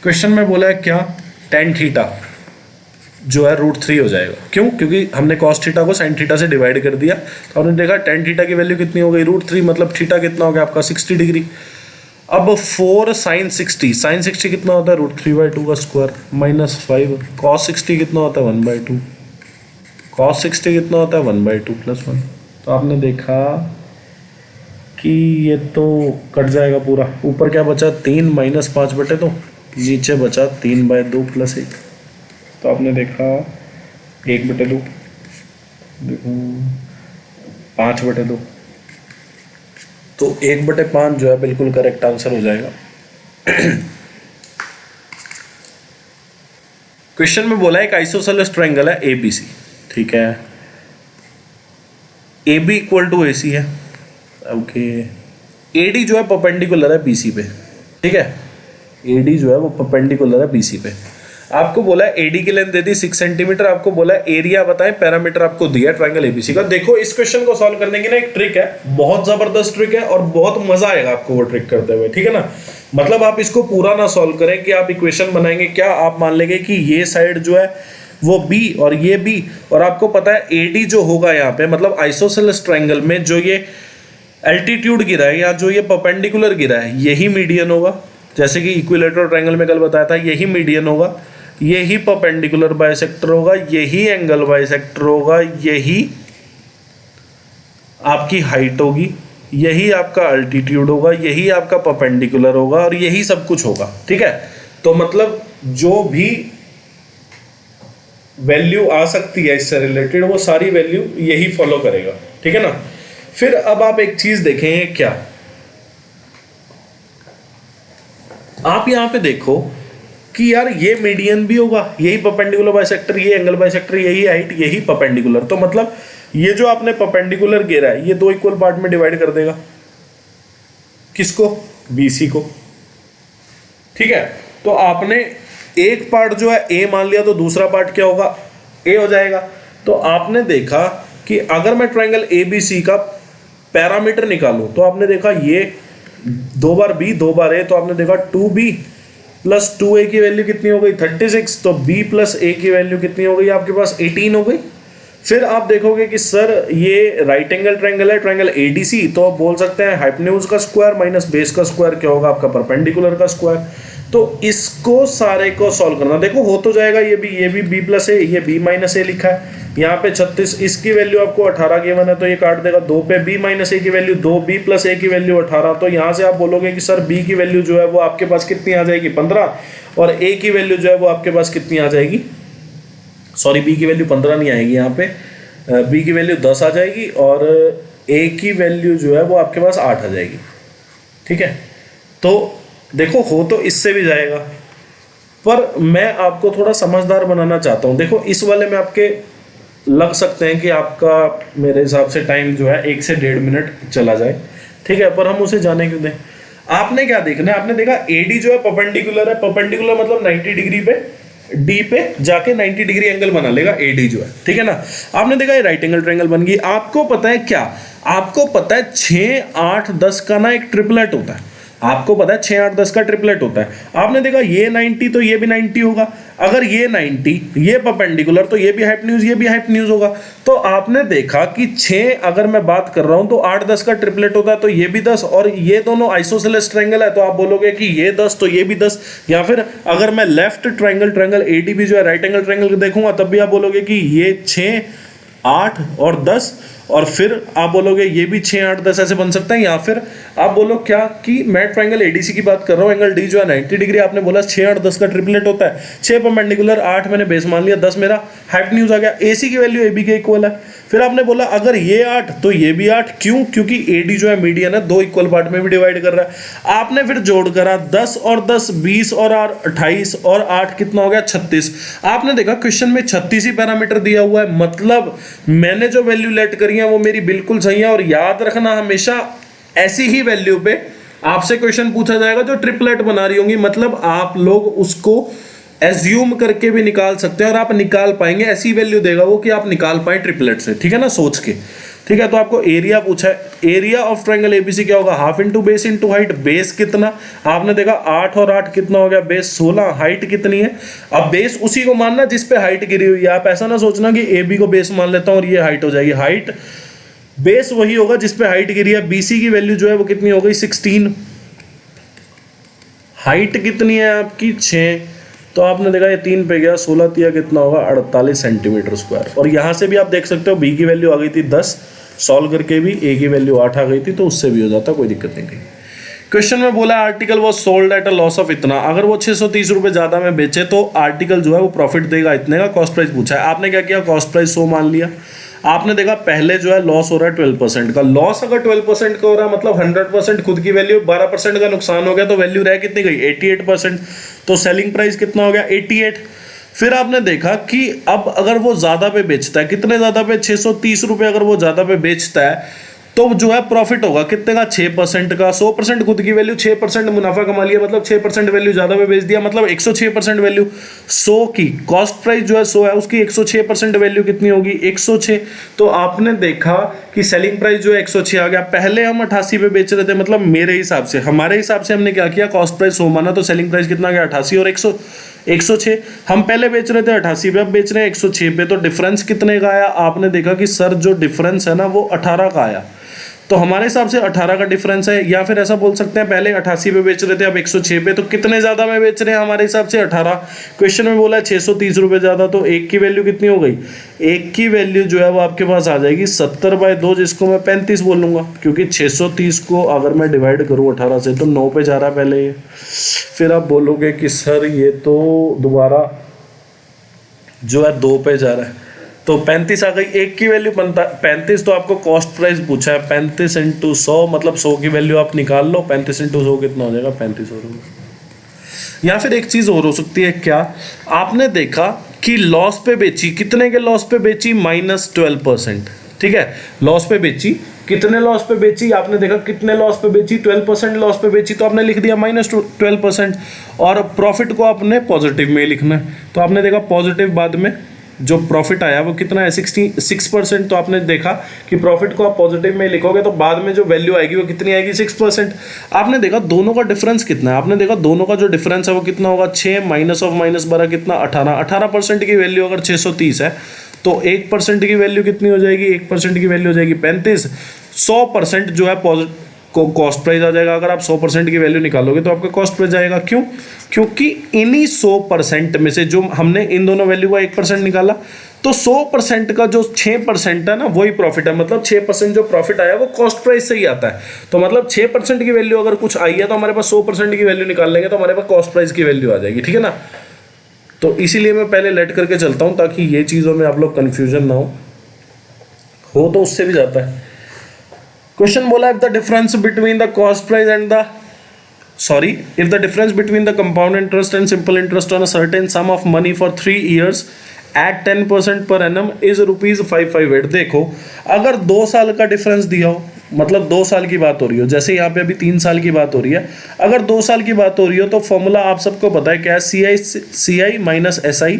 [SPEAKER 1] क्वेश्चन में बोला है क्या, tan थीटा जो है √3 हो जाएगा। क्यों? क्योंकि हमने cos थीटा को sin थीटा से डिवाइड कर दिया, तो हमने देखा tan थीटा की वैल्यू कितनी हो गई √3, मतलब थीटा कितना हो गया आपका 60 डिग्री। अब 4 sin 60 कितना होता है √3/2 का स्क्वायर माइनस 5, cos 60 कितना होता है 1/2, cos 60 कितना होता है 1/2 + 1। तो आपने देखा कि ये तो कट जाएगा पूरा, ऊपर क्या बचा 3 - 5/2, नीचे बचा 3/2 + 1, तो आपने देखा 1/2, देखो 5/2, तो 1/5 जो है बिल्कुल करेक्ट आंसर हो जाएगा। क्वेश्चन में बोला है एक आइसोसेलेस ट्रायंगल है ABC। ठीक है, AB = AC है। ओके, AD जो है परपेंडिकुलर है BC पे। ठीक है, AD जो है वो परपेंडिकुलर है BC पे। आपको बोला है AD की लेंथ दे दी 6 सेंटीमीटर, आपको बोला है एरिया बताएं, पैरामीटर आपको दिया ट्रायंगल ABC का। देखो इस क्वेश्चन को सॉल्व करने की ना एक ट्रिक है, बहुत जबरदस्त ट्रिक है और बहुत मजा आएगा आपको वो ट्रिक करते हुए। ठीक है ना, मतलब आप इसको पूरा ना सॉल्व करें कि आप इक्वेशन बनाएंगे क्या, आप मान लेंगे कि ये साइड जो है वो B और ये B, और आपको पता है AD जो होगा यहाँ पे, मतलब आइसोसेलेस ट्रायंगल में जो ये एल्टीट्यूड गिरा है या जो ये परपेंडिकुलर गिरा है यही मीडियन होगा। जैसे कि इक्विलेटरल ट्रायंगल में कल बताया था, यही मीडियन होगा, यही परपेंडिकुलर बाइसेक्टर होगा, यही एंगल बाइसेक्टर होगा, यही आपकी हाइट होगी, यही आपका अल्टीट्यूड होगा, यही आपका परपेंडिकुलर होगा, और यही सब कुछ होगा। ठीक है, तो मतलब जो भी वैल्यू आ सकती है इससे रिलेटेड वो सारी वैल्यू यही फॉलो करेगा। ठीक है ना, फिर अब आप एक चीज देखें, क्या आप यहां पे देखो कि यार ये मीडियन भी होगा, यही परपेंडिकुलर बाइसेक्टर, ये एंगल बाइसेक्टर, यही हाइट, यही परपेंडिकुलर, तो मतलब ये जो आपने परपेंडिकुलर घेरा है ये 2 इक्वल पार्ट में डिवाइड कर देगा, किसको, BC को। ठीक है, तो आपने एक पार्ट जो है A मान लिया, तो दूसरा पार्ट क्या होगा, A हो जाएगा। तो आपने देखा कि अगर मैं ट्रायंगल ABC का पैरामीटर निकालूं, तो आपने देखा ये 2 बार B 2 बार A, तो आपने देखा 2B + 2A की वैल्यू कितनी हो गई 36, तो B + A की वैल्यू कितनी हो गई आपके पास 18 हो गई। फिर आप देखोगे कि सर ये राइट एंगल ट्रायंगल है, ट्रायंगल ADC, तो आप बोल सकते हैं हाइपोटेन्यूज का स्क्वायर माइनस बेस का स्क्वायर क्या होगा आपका परपेंडिकुलर का स्क्वायर। तो इसको सारे को सॉल्व करना, देखो हो तो जाएगा, ये भी B + A, ये B - A लिखा है, यहाँ पे 36, इसकी वैल्यू आपको 18 गिवन है, तो ये काट देगा 2 पे, B - A की वैल्यू 2, B + A की वैल्यू 18, तो यहाँ से आप बोलोगे कि सर B की वैल्यू जो है वो आपके पास कितनी आ जाएगी 15, और A की वैल्यू जो है वो आपके पास कितनी आ जाएगी, सॉरी B की वैल्यू 15 नहीं आएगी यहाँ पे, बी की वैल्यू 10 आ जाएगी और ए की वैल्यू जो है वो आपके पास 8 आ जाएगी। ठीक है, तो देखो हो तो इससे भी जाएगा, पर मैं आपको थोड़ा समझदार बनाना चाहता हूँ। देखो इस वाले में आपके लग सकते हैं कि आपका मेरे हिसाब से टाइम जो है 1 से 1.5 मिनट चला जाए। ठीक है, पर हम उसे जाने क्यों दें। आपने क्या देखना है, आपने देखा एडी जो है परपेंडिकुलर है, परपेंडिकुलर मतलब 90 डिग्री पे डी पे जाके 90 डिग्री एंगल बना लेगा एडी जो है। ठीक है ना, आपने देखा ये राइट एंगल ट्रायंगल बन गई। आपको पता है क्या, आपको पता है 6, 8, 10 का ना एक ट्रिपलेट होता है। आपको पता है 6, 8, 10 का ट्रिपलेट होता है। आपने देखा ये 90 तो ये भी 90 होगा, अगर ये 90 ये परपेंडिकुलर तो ये भी हाइपोटेन्यूज ये भी हाइपोटेन्यूज होगा। तो आपने देखा कि 6 अगर मैं बात कर रहा हूं तो 8, 10 का ट्रिपलेट होता है, तो ये भी 10 और ये दोनों आइसोसेलेस ट्रायंगल है, तो आप बोलोगे कि ये 10 तो ये भी 10। या फिर अगर मैं लेफ्ट ट्रायंगल एडीबी जो है राइट एंगल ट्रायंगल देखूंगा तब भी आप बोलोगे कि ये 6, 8 और 10, और फिर आप बोलोगे ये भी 6, 8, 10 ऐसे बन सकता है। या फिर आप बोलो क्या कि मैं ट्रायंगल एडीसी की बात कर रहा हूँ, एंगल डी जो है 90 डिग्री, आपने बोला 6, 8, 10 का ट्रिपलेट होता है। 6 परपेंडिकुलर, 8 मैंने बेस मान लिया, 10 मेरा हाइपोटेन्यूज आ गया। एसी की वैल्यू एबी के इक्वल है। फिर आपने बोला अगर ये 8 तो ये भी 8, क्यों? क्योंकि एडी जो है मीडियन है, 2 इक्वल पार्ट में भी डिवाइड कर रहा है। आपने फिर जोड़ करा 10 और 10 20 और 8 28 और 8 कितना हो गया 36। आपने देखा क्वेश्चन में 36 ही पैरामीटर दिया हुआ है, मतलब मैंने जो वैल्यू लेट करी है वो मेरी बिल्कुल सही है। और याद रखना हमेशा ऐसी ही वैल्यू पे आपसे क्वेश्चन पूछा जाएगा जो ट्रिपलेट बना रही होंगी, मतलब आप लोग उसको एज्यूम करके भी निकाल सकते हैं और आप निकाल पाएंगे। ऐसी वैल्यू देगा वो कि आप निकाल पाए ट्रिपलेट से। ठीक है ना, सोच के। ठीक है, तो आपको एरिया पूछा है, एरिया ऑफ ट्रायंगल एबीसी क्या होगा, half into base into height. Base कितना, आपने देखा 8 और 8 कितना हो गया, बेस 16, हाइट कितनी है। अब बेस उसी को मानना जिस पे हाइट गिरी हुई है, आप ऐसा ना सोचना कि ए बी को बेस मान लेता हूं और ये हाइट हो जाएगी। हाइट बेस वही होगा जिस पे हाइट गिरी है। बीसी की वैल्यू जो है वो कितनी हो गई 16, हाइट कितनी है आपकी 6, तो आपने देखा ये 3 पे गया, 16 तिया कितना होगा 48 सेंटीमीटर स्क्वायर। और यहाँ से भी आप देख सकते हो बी की वैल्यू आ गई थी 10, सॉल्व करके भी ए की वैल्यू 8 आ गई थी, तो उससे भी हो जाता, कोई दिक्कत नहीं थी। क्वेश्चन में बोला आर्टिकल वो sold at a loss of इतना, अगर वो 630 रुपये ज़्यादा में बेचे तो आर्टिकल जो है वो प्रॉफिट देगा इतने का। कॉस्ट प्राइस पूछा है, आपने क्या किया, कॉस्ट प्राइस 100 मान लिया। आपने देखा पहले जो है लॉस हो रहा है 12% का। लॉस अगर 12% का हो रहा है मतलब 100% खुद की वैल्यू, 12% का नुकसान हो गया, तो वैल्यू रह कितनी गई 88%। तो सेलिंग प्राइस कितना हो गया 88। फिर आपने देखा कि अब अगर वो ज़्यादा पे बेचता है, कितने ज़्यादा पे, 630 रुपये अगर वो ज़्यादा पे बेचता है तो जो है प्रॉफिट होगा कितने का 6% का। 100% खुद की वैल्यू, 6% मुनाफा कमा लिया, मतलब 6% वैल्यू ज़्यादा पे बेच दिया, मतलब 106% वैल्यू। 100 की कॉस्ट प्राइस जो है 100 है, उसकी 106% वैल्यू कितनी होगी 106। तो आपने देखा कि सेलिंग प्राइस जो है 106 आ गया। पहले हम 88 पे बेच रहे थे, मतलब मेरे हिसाब से, हमारे हिसाब से हमने क्या किया, कॉस्ट प्राइस 100 माना तो सेलिंग प्राइस कितना गया 88 और 106। हम पहले बेच रहे थे 88 पे, अब बेच रहे हैं 106 पे, तो डिफरेंस कितने का आया। आपने देखा कि सर जो डिफरेंस है ना वो 18 का आया, तो हमारे हिसाब से 18 का डिफरेंस है। या फिर ऐसा बोल सकते हैं पहले 88 पे बेच रहे थे अब 106 पे, तो कितने ज़्यादा में बेच रहे हैं हमारे हिसाब से 18। क्वेश्चन में बोला है 630 रुपये ज़्यादा, तो एक की वैल्यू कितनी हो गई, एक की वैल्यू जो है वो आपके पास आ जाएगी 70/2, जिसको मैं 35 बोलूँगा, क्योंकि 630 को अगर मैं डिवाइड करूँ 18 से तो 9 पे जा रहा है पहले ये। फिर आप बोलोगे कि सर ये तो दोबारा जो है 2 पे जा रहा है, तो 35 आ गई। एक की वैल्यू बनता 35, तो आपको कॉस्ट प्राइस पूछा है 35 × 100, मतलब 100 की वैल्यू आप निकाल लो, 35 × 100 कितना हो जाएगा 35 हो। या फिर एक चीज़ और हो सकती है, क्या आपने देखा कि लॉस पे बेची, कितने के लॉस पे बेची -12%। ठीक है, लॉस पे बेची, कितने लॉस पे बेची, आपने देखा कितने लॉस पे बेची 12% लॉस पे बेची, तो आपने लिख दिया -12%। और प्रॉफिट को आपने पॉजिटिव में लिखना है, तो आपने देखा पॉजिटिव बाद में जो प्रॉफिट आया वो कितना है 66%। तो आपने देखा कि प्रॉफिट को आप पॉजिटिव में लिखोगे तो बाद में जो वैल्यू आएगी वो कितनी आएगी 6%। आपने देखा दोनों का डिफरेंस कितना है, आपने देखा दोनों का जो डिफरेंस है वो कितना होगा 6 -12 कितना 18। 18% की वैल्यू अगर 630 है तो 1% की वैल्यू कितनी हो जाएगी, 1% की वैल्यू हो जाएगी 35। 100% जो है को कॉस्ट प्राइस आ जाएगा। अगर आप 100% की वैल्यू निकालोगे तो आपका कॉस्ट प्राइस जाएगा, क्यों, क्योंकि इन्हीं 100% में से जो हमने इन दोनों वैल्यू का 1% निकाला, तो 100% का जो 6% है ना वही प्रॉफिट है, मतलब 6% जो प्रॉफिट आया वो कॉस्ट प्राइस से ही आता है। तो मतलब 6% की वैल्यू अगर कुछ आई है तो हमारे पास 100% की वैल्यू निकाल लेंगे तो हमारे पास कॉस्ट प्राइस की वैल्यू आ जाएगी। ठीक है ना, तो इसीलिए मैं पहले लेट करके चलता हूँ ताकि ये चीज़ों में आप लोग कन्फ्यूजन ना हो। हो तो उससे भी जाता है। क्वेश्चन बोला if the difference between the cost price and the if the difference between the compound interest and simple interest on a certain sum of money for 3 years at 10% per annum is ₹558। देखो अगर 2 साल का difference दिया हो, मतलब 2 साल की बात हो रही हो, जैसे यहाँ पे अभी 3 साल की बात हो रही है, अगर 2 साल की बात हो रही हो तो फॉर्मूला आप सबको पता है क्या है, CI माइनस SI,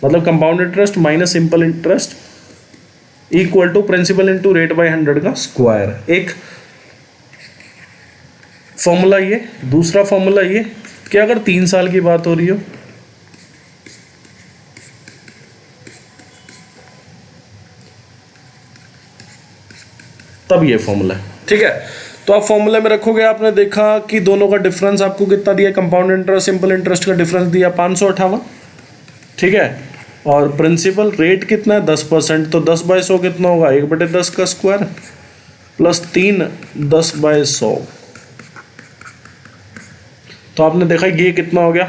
[SPEAKER 1] मतलब compound interest minus simple interest equal to principal into rate by 100 का स्क्वायर। एक फॉर्मूला ये, दूसरा फॉर्मूला ये कि अगर 3 साल की बात हो रही हो तब ये फॉर्मूला है, ठीक है। तो आप फॉर्मूले में रखोगे, आपने देखा कि दोनों का डिफरेंस आपको कितना दिया, कंपाउंड इंटरेस्ट सिंपल इंटरेस्ट का डिफरेंस दिया 558, ठीक है, और प्रिंसिपल रेट कितना है 10%, तो 10/100 कितना होगा 1/10 का स्क्वायर प्लस 3 10/100। तो आपने देखा ये कितना हो गया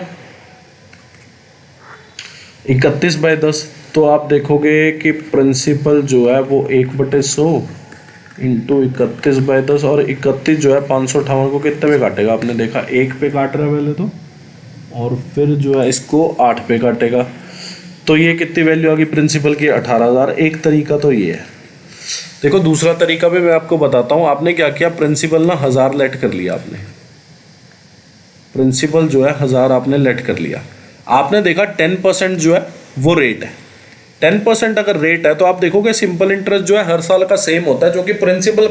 [SPEAKER 1] 31/10। तो आप देखोगे कि प्रिंसिपल जो है वो 1/100 इंटू 31/10, और 31 जो है 558 को कितने पे काटेगा, आपने देखा 1 पे काट रहा है पहले तो, और फिर जो है इसको 8 पे काटेगा। तो ये कितनी वैल्यू आ गई प्रिंसिपल की 18,000। एक तरीका तो ये है। देखो दूसरा तरीका भी मैं आपको बताता हूँ। आपने क्या किया, प्रिंसिपल ना 1000 लेट कर लिया, आपने प्रिंसिपल जो है 1000 आपने लेट कर लिया। आपने देखा 10% जो है वो रेट है, 10% अगर रेट है तो आप देखोगे सिंपल इंटरेस्ट जो है हर साल का सेम होता है, जो कि प्रिंसिपल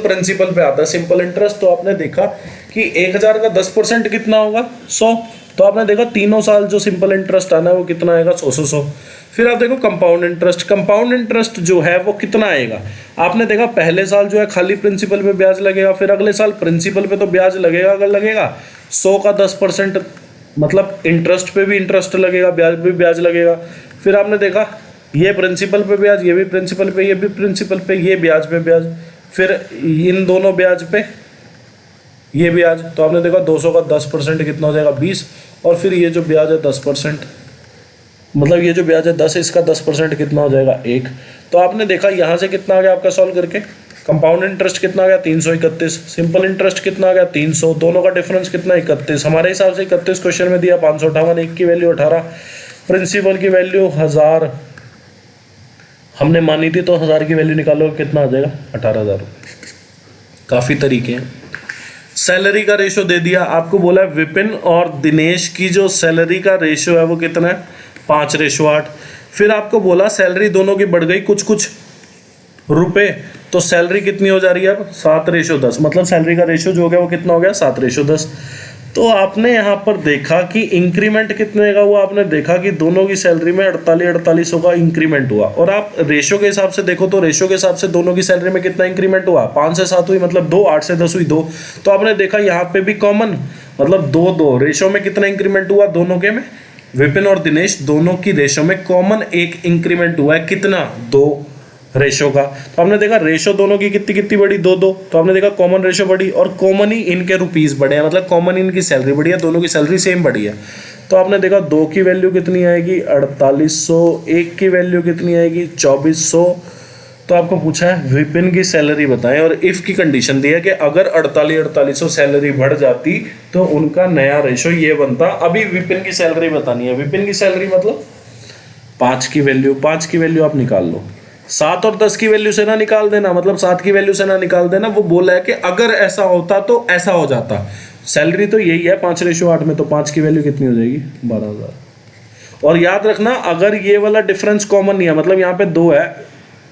[SPEAKER 1] पे आता है सिंपल इंटरेस्ट। तो आपने देखा कि 1000 का 10% कितना होगा 100। तो आपने देखा तीनों साल जो सिंपल इंटरेस्ट आना है वो कितना आएगा 100। फिर आप देखो कंपाउंड इंटरेस्ट जो है वो कितना आएगा। आपने देखा पहले साल जो है खाली प्रिंसिपल पे ब्याज लगेगा, फिर अगले साल प्रिंसिपल पे तो ब्याज लगेगा, अगर लगेगा 100 का 10%, मतलब इंटरेस्ट पे भी इंटरेस्ट लगेगा, ब्याज पे भी ब्याज लगेगा। फिर आपने देखा ये प्रिंसिपल पे ब्याज, ये भी प्रिंसिपल पे, ये भी प्रिंसिपल पे, ये ब्याज पे ब्याज, फिर इन दोनों ब्याज पे ये ब्याज। तो आपने देखा 200 का 10% कितना हो जाएगा 20, और फिर ये जो ब्याज है 10%, मतलब ये जो ब्याज है 10, इसका 10% कितना हो जाएगा 1। तो आपने देखा यहाँ से कितना आ गया आपका सॉल्व करके, कंपाउंड इंटरेस्ट कितना आ गया 331, सिंपल इंटरेस्ट कितना आ गया 300, दोनों का डिफरेंस कितना 31। हमारे हिसाब से 31 क्वेश्चन में दिया 558, एक की वैल्यू 18, प्रिंसिपल की वैल्यू 1000 हमने मानी थी, तो 1000 की वैल्यू निकालो कितना आ जाएगा 18,000। काफ़ी तरीके हैं। सैलरी का रेशो दे दिया आपको, बोला है विपिन और दिनेश की जो सैलरी का रेशो है वो कितना है 5:8। फिर आपको बोला सैलरी दोनों की बढ़ गई कुछ कुछ रुपए, तो सैलरी कितनी हो जा रही है अब 7:10, मतलब सैलरी का रेशो जो हो गया वो कितना हो गया 7:10। तो आपने यहाँ पर देखा कि इंक्रीमेंट कितने का हुआ, आपने देखा कि दोनों की सैलरी में 4800 का इंक्रीमेंट हुआ। और आप रेशो के हिसाब से देखो तो रेशो के हिसाब से दोनों की सैलरी में कितना इंक्रीमेंट हुआ, 5 से 7 हुई मतलब 2, 8 से 10 हुई 2। तो आपने देखा यहाँ पे भी कॉमन, मतलब 2 रेशो में कितना इंक्रीमेंट हुआ दोनों के में, विपिन और दिनेश दोनों की रेशो में कॉमन एक इंक्रीमेंट हुआ है, कितना 2 रेशो का। तो आपने देखा रेशो दोनों की कितनी कितनी बढ़ी 2-2। तो आपने देखा कॉमन रेशो बढ़ी, और कॉमन ही इनके रुपीस बढ़े हैं, मतलब कॉमन इनकी सैलरी बढ़ी है, दोनों की सैलरी सेम बढ़ी है। तो आपने देखा 2 की वैल्यू कितनी आएगी 4800, 1 की वैल्यू कितनी आएगी 2400। तो आपको पूछा है विपिन की सैलरी बताएं, और इफ की कंडीशन दी है कि अगर 4800 सैलरी बढ़ जाती तो उनका नया रेशो ये बनता। अभी विपिन की सैलरी बतानी है, विपिन की सैलरी मतलब 5 की वैल्यू आप निकाल लो, 7 और 10 की वैल्यू से ना निकाल देना, मतलब 7 की वैल्यू से ना निकाल देना। वो बोला है कि अगर ऐसा होता तो ऐसा हो जाता। सैलरी तो यही है 5:8 में, तो 5 की वैल्यू कितनी हो जाएगी 12,000। और याद रखना अगर ये वाला डिफरेंस कॉमन नहीं है, मतलब यहाँ पे 2 है,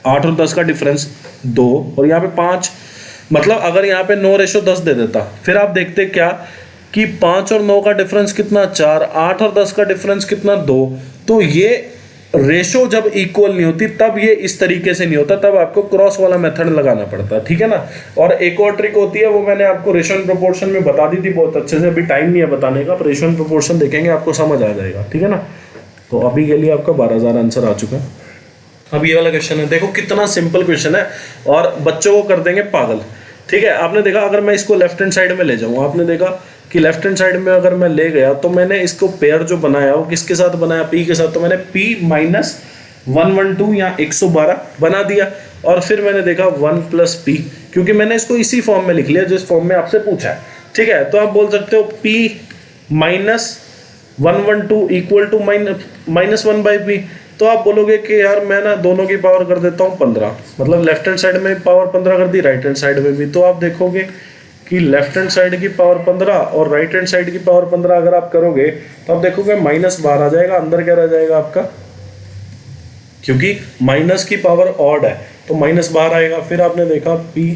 [SPEAKER 1] 8 और 10 का डिफरेंस 2, और यहाँ पे 5, मतलब अगर यहाँ पे 9:10 दे देता, फिर आप देखते क्या कि 5 और 9 का डिफरेंस कितना 4, 8 और 10 का डिफरेंस कितना 2। तो ये रेशो जब इक्वल नहीं होती तब ये इस तरीके से नहीं होता, तब आपको क्रॉस वाला मेथड लगाना पड़ता है, ठीक है ना। और एक और ट्रिक होती है, वो मैंने आपको रेशो एंड प्रोपोर्शन में बता दी थी बहुत अच्छे से, अभी टाइम नहीं है बताने का, रेशो एंड प्रोपोर्शन देखेंगे आपको समझ आ जाएगा, ठीक है ना। तो अभी के लिए आपका 12,000 आंसर आ चुका है। अब ये वाला क्वेश्चन है, देखो कितना सिंपल क्वेश्चन है और बच्चों को कर देंगे पागल, ठीक है। आपने देखा अगर मैं इसको लेफ्ट हैंड साइड में ले जाऊँ, आपने देखा कि लेफ्ट हैंड साइड में अगर मैं ले गया तो मैंने इसको पेयर जो बनाया वो किसके साथ बनाया, p के साथ। तो मैंने p - 112 या 112 बना दिया। और फिर मैंने देखा 1 प्लस पी, क्योंकि मैंने इसको इसी फॉर्म में लिख लिया जिस फॉर्म में आपसे पूछा है। ठीक है, तो आप बोल सकते हो p minus 112 equal to minus 1 by p. तो आप बोलोगे कि यार मैं ना दोनों की पावर कर देता हूँ 15, मतलब लेफ्ट हैंड साइड में पावर 15 कर दी, राइट हैंड साइड में भी। तो आप देखोगे कि लेफ्ट हैंड साइड की पावर 15 और राइट हैंड साइड की पावर 15 अगर आप करोगे तो आप देखोगे -12 आ जाएगा, अंदर क्या रह जाएगा आपका, क्योंकि माइनस की पावर ऑड है तो -12 आएगा। फिर आपने देखा p,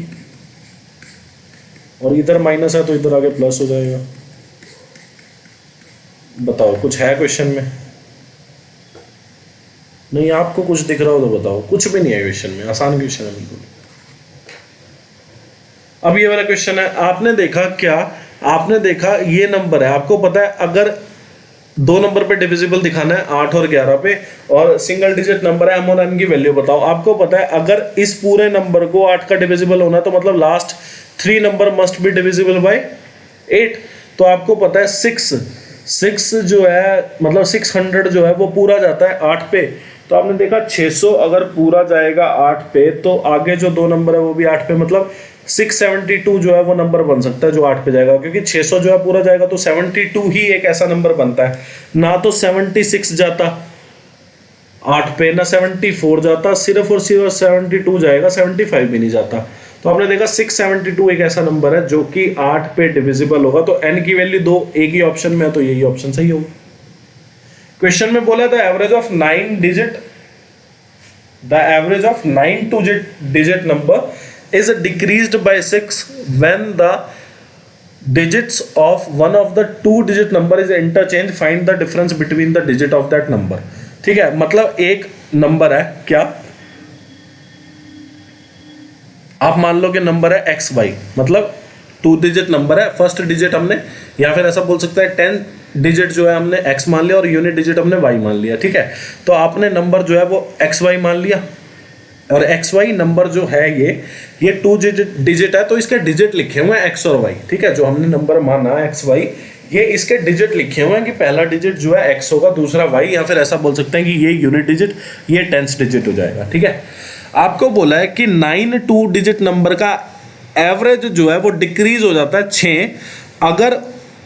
[SPEAKER 1] और इधर माइनस है तो इधर आगे प्लस हो जाएगा। बताओ कुछ है क्वेश्चन में? नहीं, आपको कुछ दिख रहा हो तो बताओ। कुछ भी नहीं है क्वेश्चन में, आसान क्वेश्चन है बिल्कुल। अब ये वाला क्वेश्चन है, आपने देखा क्या, आपने देखा ये नंबर है, आपको पता है अगर दो नंबर पे डिविजिबल दिखाना है 8 और 11 पे, और सिंगल डिजिट नंबर है, m और n की वैल्यू बताओ। आपको पता है अगर इस पूरे नंबर को 8 का डिविजिबल होना तो मतलब last 3 number must be divisible by 8। तो आपको पता है 6 जो है मतलब 600 जो है वो पूरा जाता है 8 पे। तो आपने देखा 600 अगर पूरा जाएगा 8 पे तो आगे जो दो नंबर है वो भी 8 पे, मतलब 672 जो है वो नंबर बन सकता है जो 8 पे जाएगा, क्योंकि 600 जो है पूरा जाएगा तो 72 ही एक ऐसा नंबर बनता है। ना तो 76 जाता 8 पे, ना 74 जाता, सिर्फ और सिर्फ 72 जाएगा, 75 भी नहीं जाता। तो आपने देखा 672 एक ऐसा नंबर है जो कि 8 पे डिविजिबल होगा। तो n की वैल्यू 2 एक ही ऑप्शन में है, तो यही ऑप्शन सही होगा। क्वेश्चन में बोला था average of 9 digit, the average of 9 digit number is decreased by 6 when the digits of one of the 2 digit number is interchanged. Find the difference between the digit of that number. ठीक है, मतलब एक number है क्या, आप मान लो कि number है xy, मतलब 2 डिजिट नंबर है, फर्स्ट डिजिट हमने, या फिर ऐसा बोल सकते हैं 10 डिजिट जो है हमने x मान लिया और यूनिट डिजिट हमने y मान लिया। ठीक है, तो आपने नंबर जो है वो xy मान लिया, और xy नंबर जो है ये 2 डिजिट है, तो इसके डिजिट लिखे हुए हैं x और y। ठीक है, जो हमने नंबर माना xy, ये इसके डिजिट लिखे हुए हैं कि पहला डिजिट जो है x होगा, दूसरा y, या फिर ऐसा बोल सकते हैं कि ये यूनिट डिजिट, ये टेंथ डिजिट हो जाएगा। ठीक है, आपको बोला है कि 9 2 डिजिट नंबर का एवरेज जो है वो डिक्रीज हो जाता है 6 अगर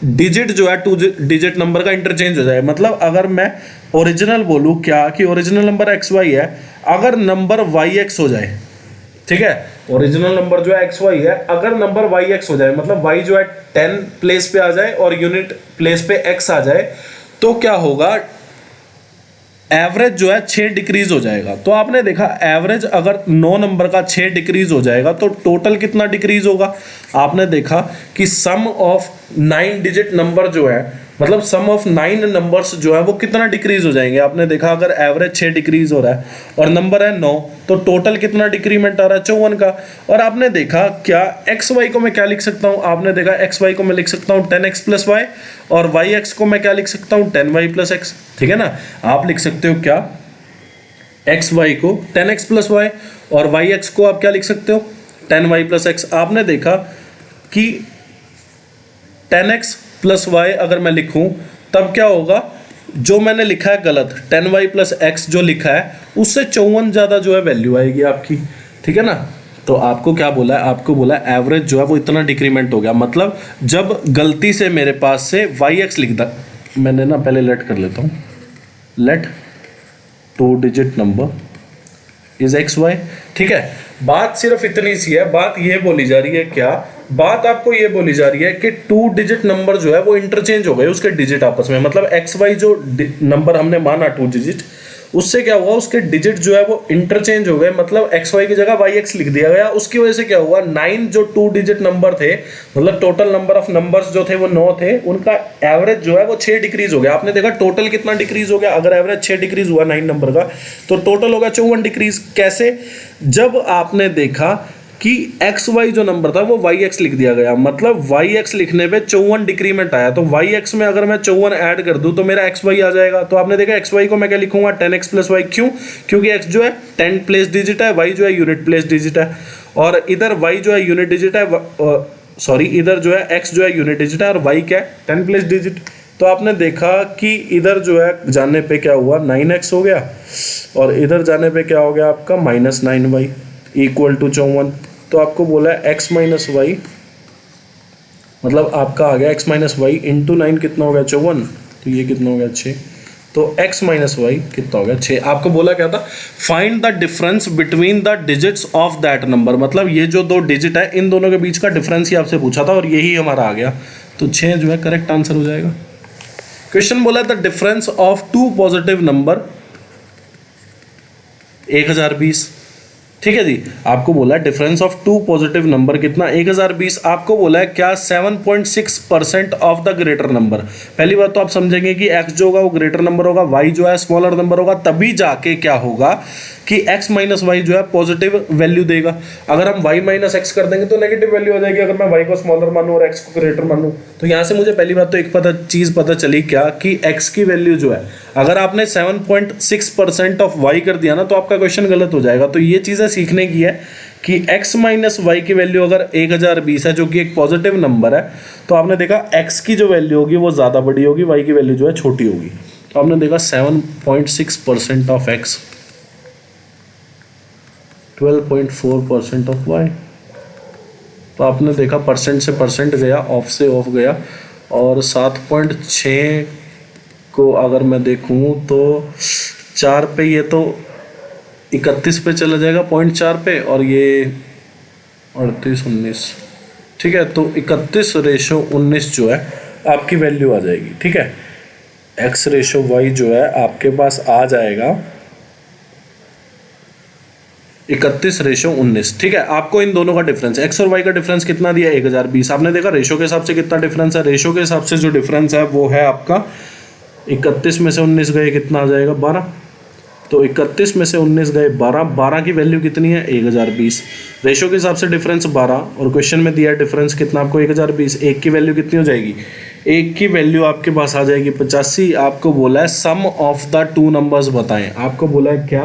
[SPEAKER 1] डिजिट जो है 2 डिजिट नंबर का इंटरचेंज हो जाए। मतलब अगर मैं ओरिजिनल बोलूँ क्या कि ओरिजिनल नंबर xy है, अगर नंबर yx हो जाए, ठीक है, ओरिजिनल नंबर जो है xy है, अगर नंबर yx हो जाए, मतलब y जो है 10 प्लेस पे आ जाए और यूनिट प्लेस पे x आ जाए, तो क्या होगा, एवरेज जो है 6 डिक्रीज हो जाएगा। तो आपने देखा एवरेज अगर 9 नंबर का 6 डिक्रीज हो जाएगा तो टोटल कितना डिक्रीज होगा। आपने देखा कि सम ऑफ 9 डिजिट नंबर जो है, मतलब सम ऑफ 9 नंबर्स जो है वो कितना डिक्रीज हो जाएंगे। आपने देखा अगर एवरेज 6 डिक्रीज हो रहा है और नंबर है 9, तो टोटल कितना डिक्रीमेंट आ रहा है 54 का। और आपने देखा क्या एक्स वाई को मैं क्या लिख सकता हूँ, आपने देखा एक्स वाई को मैं लिख सकता हूँ 10x प्लस वाई, और वाई एक्स को मैं क्या लिख सकता हूँ 10y प्लस एक्स। ठीक है ना, आप लिख सकते हो क्या एक्स वाई को 10x प्लस वाई, और वाई एक्स को आप क्या लिख सकते हो 10y प्लस एक्स। आपने देखा कि 10x प्लस वाई अगर मैं लिखूं तब क्या होगा, जो मैंने लिखा है गलत 10y प्लस एक्स जो लिखा है उससे 54 ज़्यादा जो है वैल्यू आएगी आपकी। ठीक है ना, तो आपको क्या बोला है, आपको बोला है एवरेज जो है वो इतना डिक्रीमेंट हो गया। मतलब जब गलती से मेरे पास से वाई एक्स लिख दा, मैंने ना पहले लेट कर लेता हूँ, let 2 digit number is x y. ठीक है, बात सिर्फ इतनी सी है, बात ये बोली जा रही है क्या, बात आपको ये बोली जा रही है कि 2 डिजिट नंबर जो है वो इंटरचेंज हो गए उसके डिजिट आपस में। मतलब एक्स वाई जो नंबर हमने माना 2 डिजिट, उससे क्या हुआ उसके डिजिट जो है वो इंटरचेंज हो गए, मतलब एक्स वाई की जगह वाई एक्स लिख दिया गया। उसकी वजह से क्या हुआ, 9 जो 2 डिजिट नंबर थे, मतलब टोटल नंबर ऑफ नंबर्स जो थे वो 9 थे, उनका एवरेज जो है वो 6 डिक्रीज हो गया। आपने देखा टोटल कितना डिक्रीज हो गया, अगर एवरेज 6 डिक्रीज हुआ 9 नंबर का तो टोटल होगा 54 डिक्रीज। कैसे, जब आपने देखा कि एक्स वाई जो नंबर था वो वाई एक्स लिख दिया गया, मतलब वाई एक्स लिखने पे 54 डिक्रीमेंट आया, तो वाई एक्स में अगर मैं 54 ऐड कर दूं तो मेरा एक्स वाई आ जाएगा। तो आपने देखा एक्स वाई को मैं क्या लिखूंगा 10x प्लस वाई, क्यों, क्योंकि एक्स जो है 10 प्लेस डिजिट है, वाई जो है यूनिट प्लेस डिजिट है, और इधर वाई जो है यूनिट डिजिट है, सॉरी इधर जो है एक्स जो है यूनिट डिजिट है और वाई क्या है 10 प्लेस डिजिट। तो आपने देखा कि इधर जो है जाने पे क्या हुआ 9x हो गया, और इधर जाने पे क्या हो गया आपका -9y। Equal to 54। तो आपको बोला है x माइनस वाई, मतलब आपका आ गया x माइनस वाई इंटू 9 कितना हो गया 54, तो ये कितना हो गया 6। तो x माइनस वाई कितना हो गया 6। आपको बोला क्या था, find the difference between the digits of that number, मतलब ये जो दो डिजिट है इन दोनों के बीच का डिफरेंस ही आपसे पूछा था और यही हमारा आ गया, तो 6 जो है करेक्ट आंसर हो जाएगा। क्वेश्चन बोला the difference of two positive number 1020, ठीक है जी। आपको बोला है difference of two positive number कितना 1020। आपको बोला है क्या 7.6% ऑफ द ग्रेटर नंबर। पहली बात तो आप समझेंगे कि x जो होगा वो ग्रेटर नंबर होगा, y जो है स्मॉलर नंबर होगा, तभी जाके क्या होगा कि x माइनस वाई जो है पॉजिटिव वैल्यू देगा। अगर हम y माइनस एक्स कर देंगे तो नेगेटिव वैल्यू हो जाएगी, अगर मैं y को स्मॉलर मानूं और x को ग्रेटर मानूं। तो यहाँ से मुझे पहली बात तो एक चीज़ पता चली क्या कि x की वैल्यू जो है अगर आपने 7.6% ऑफ y कर दिया ना तो आपका क्वेश्चन गलत हो जाएगा। तो ये चीज़ें सीखने की है कि x माइनस वाई की वैल्यू अगर 1020 है जो कि एक पॉजिटिव नंबर है, तो आपने देखा x की जो वैल्यू होगी वो ज़्यादा बड़ी होगी, y की वैल्यू जो है छोटी होगी। तो आपने देखा 7.6% ऑफ x 12.4% ऑफ y। तो आपने देखा परसेंट से परसेंट गया, ऑफ से ऑफ गया, और 7.6 को अगर मैं देखूं तो 4 पे ये तो 31 पे चला जाएगा 0.4 पे, और ये 38-19, ठीक है। तो 31:19 जो है आपकी वैल्यू आ जाएगी, ठीक है। x रेशो y जो है आपके पास आ जाएगा 31:19, ठीक है। आपको इन दोनों का डिफरेंस x और y का डिफरेंस कितना दिया 1020। आपने देखा रेशो के हिसाब से कितना डिफरेंस है, रेशो के हिसाब से जो डिफरेंस है वो है आपका 31 में से 19 गए कितना आ जाएगा 12। तो 31 में से 19 गए 12, 12 की वैल्यू कितनी है 1020। रेशो के हिसाब से डिफरेंस 12 और क्वेश्चन में दिया है डिफरेंस कितना आपको 1020। एक की वैल्यू कितनी हो जाएगी, एक की वैल्यू आपके पास आ जाएगी 85। आपको बोला है sum of the two numbers बताएं। आपको बोला है क्या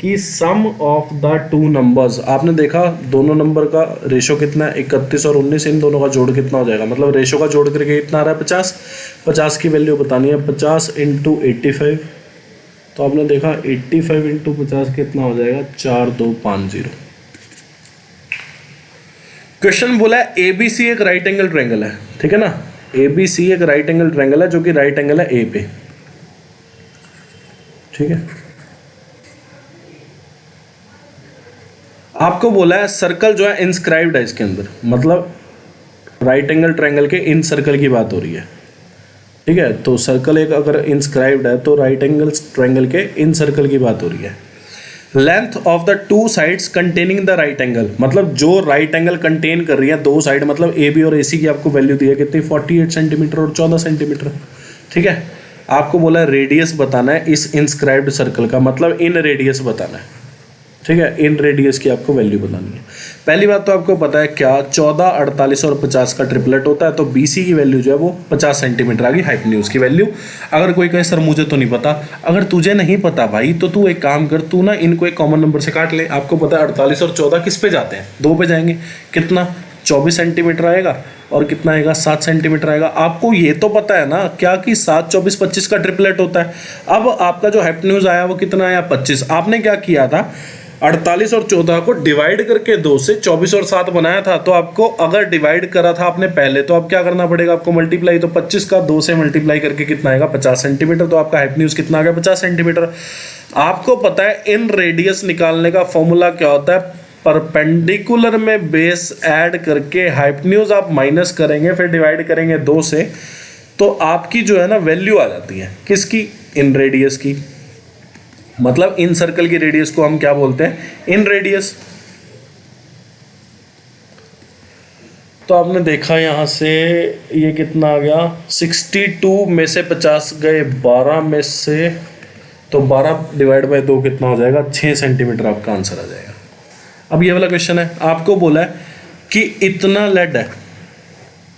[SPEAKER 1] कि sum of the two numbers. आपने देखा दोनों नंबर का रेशो कितना है 31 और 19, इन दोनों का जोड़ कितना हो जाएगा, मतलब रेशो का जोड़ करके कितना आ रहा है 50। 50 की वैल्यू बतानी है 50 × 85। तो आपने देखा 85 × 50 कितना हो जाएगा 4250। क्वेश्चन बोला है ABC एक राइट एंगल ट्रायंगल है, ठीक है ना। ABC एक राइट एंगल ट्रायंगल है जो कि राइट एंगल है A पे, ठीक है। आपको बोला है सर्कल जो है इंस्क्राइब्ड है इसके अंदर, मतलब राइट एंगल ट्रायंगल के इन सर्कल की बात हो रही है, ठीक है। तो सर्कल एक अगर इंस्क्राइब्ड है तो राइट एंगल ट्रायंगल के इन सर्कल की बात हो रही है। Length of the two sides containing the right angle, मतलब जो राइट एंगल कंटेन कर रही है दो साइड, मतलब AB और AC की आपको वैल्यू दी है कितनी 48 सेंटीमीटर और 14 सेंटीमीटर, ठीक है। आपको बोला है रेडियस बताना है इस इंस्क्राइब्ड सर्कल का, मतलब इन रेडियस बताना है, ठीक है। इन रेडियस की आपको वैल्यू बतानी है। पहली बात तो आपको पता है क्या 14, 48 और 50 का ट्रिपलेट होता है, तो BC की वैल्यू जो है वो 50 सेंटीमीटर आ गई हाइपोटेन्यूज की वैल्यू। अगर कोई कहे सर मुझे तो नहीं पता, अगर तुझे नहीं पता भाई तो तू एक काम कर, तू ना इनको एक कॉमन नंबर से काट ले। आपको पता है 48 और 14 किस पे जाते हैं, 2 पे जाएंगे, कितना 24 सेंटीमीटर आएगा और कितना आएगा 7 सेंटीमीटर आएगा। आपको ये तो पता है ना क्या कि 7, 24, 25 का ट्रिपलेट होता है। अब आपका जो हाइपोटेन्यूज आया वो कितना आया 25। आपने क्या किया था 48 और 14 को डिवाइड करके 2 से 24 और 7 बनाया था। तो आपको अगर डिवाइड करा था आपने पहले तो अब क्या करना पड़ेगा आपको मल्टीप्लाई। तो 25 का 2 से मल्टीप्लाई करके कितना आएगा 50 सेंटीमीटर। तो आपका हाइपोटेन्यूज कितना आ गया 50 सेंटीमीटर। आपको पता है इन रेडियस निकालने का फॉर्मूला क्या होता है, परपेंडिकुलर में बेस ऐड करके हाइपोटेन्यूज आप माइनस करेंगे फिर डिवाइड करेंगे 2 से, तो आपकी जो है ना वैल्यू आ जाती है किसकी, इन रेडियस की। मतलब इन सर्कल की रेडियस को हम क्या बोलते हैं, इन रेडियस। तो आपने देखा यहां से ये कितना आ गया 62 में से 50 गए 12 में से, तो 12 डिवाइड बाय 2 कितना हो जाएगा 6 सेंटीमीटर आपका आंसर आ जाएगा। अब ये वाला क्वेश्चन है, आपको बोला है कि इतना लेड है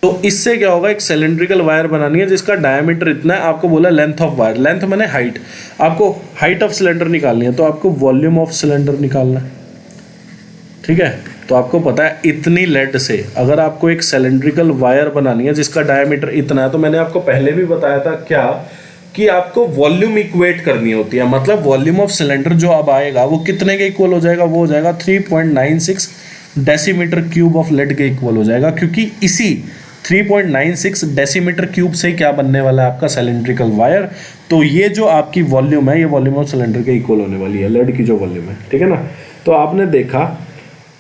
[SPEAKER 1] तो इससे क्या होगा, एक सिलेंड्रिकल वायर बनानी है जिसका डायमीटर इतना है। आपको बोला लेंथ ऑफ वायर, लेंथ मैंने हाइट, आपको हाइट ऑफ सिलेंडर निकालनी है तो आपको वॉल्यूम ऑफ सिलेंडर निकालना है, ठीक है। तो आपको पता है इतनी लेड से अगर आपको एक सिलेंड्रिकल वायर बनानी है जिसका डायमीटर इतना है, तो मैंने आपको पहले भी बताया था क्या कि आपको वॉल्यूम इक्वेट करनी होती है, मतलब वॉल्यूम ऑफ सिलेंडर जो अब आएगा वो कितने के इक्वल हो जाएगा, वो हो जाएगा 3.96 डेसीमीटर क्यूब ऑफ लेड के इक्वल हो जाएगा, क्योंकि इसी 3.96 डेसीमीटर क्यूब से क्या बनने वाला है आपका सिलेंड्रिकल वायर। तो ये जो आपकी वॉल्यूम है, ये वॉल्यूम ऑफ सिलेंडर के इक्वल होने वाली है, लेड की जो वॉल्यूम है, ठीक है ना। तो आपने देखा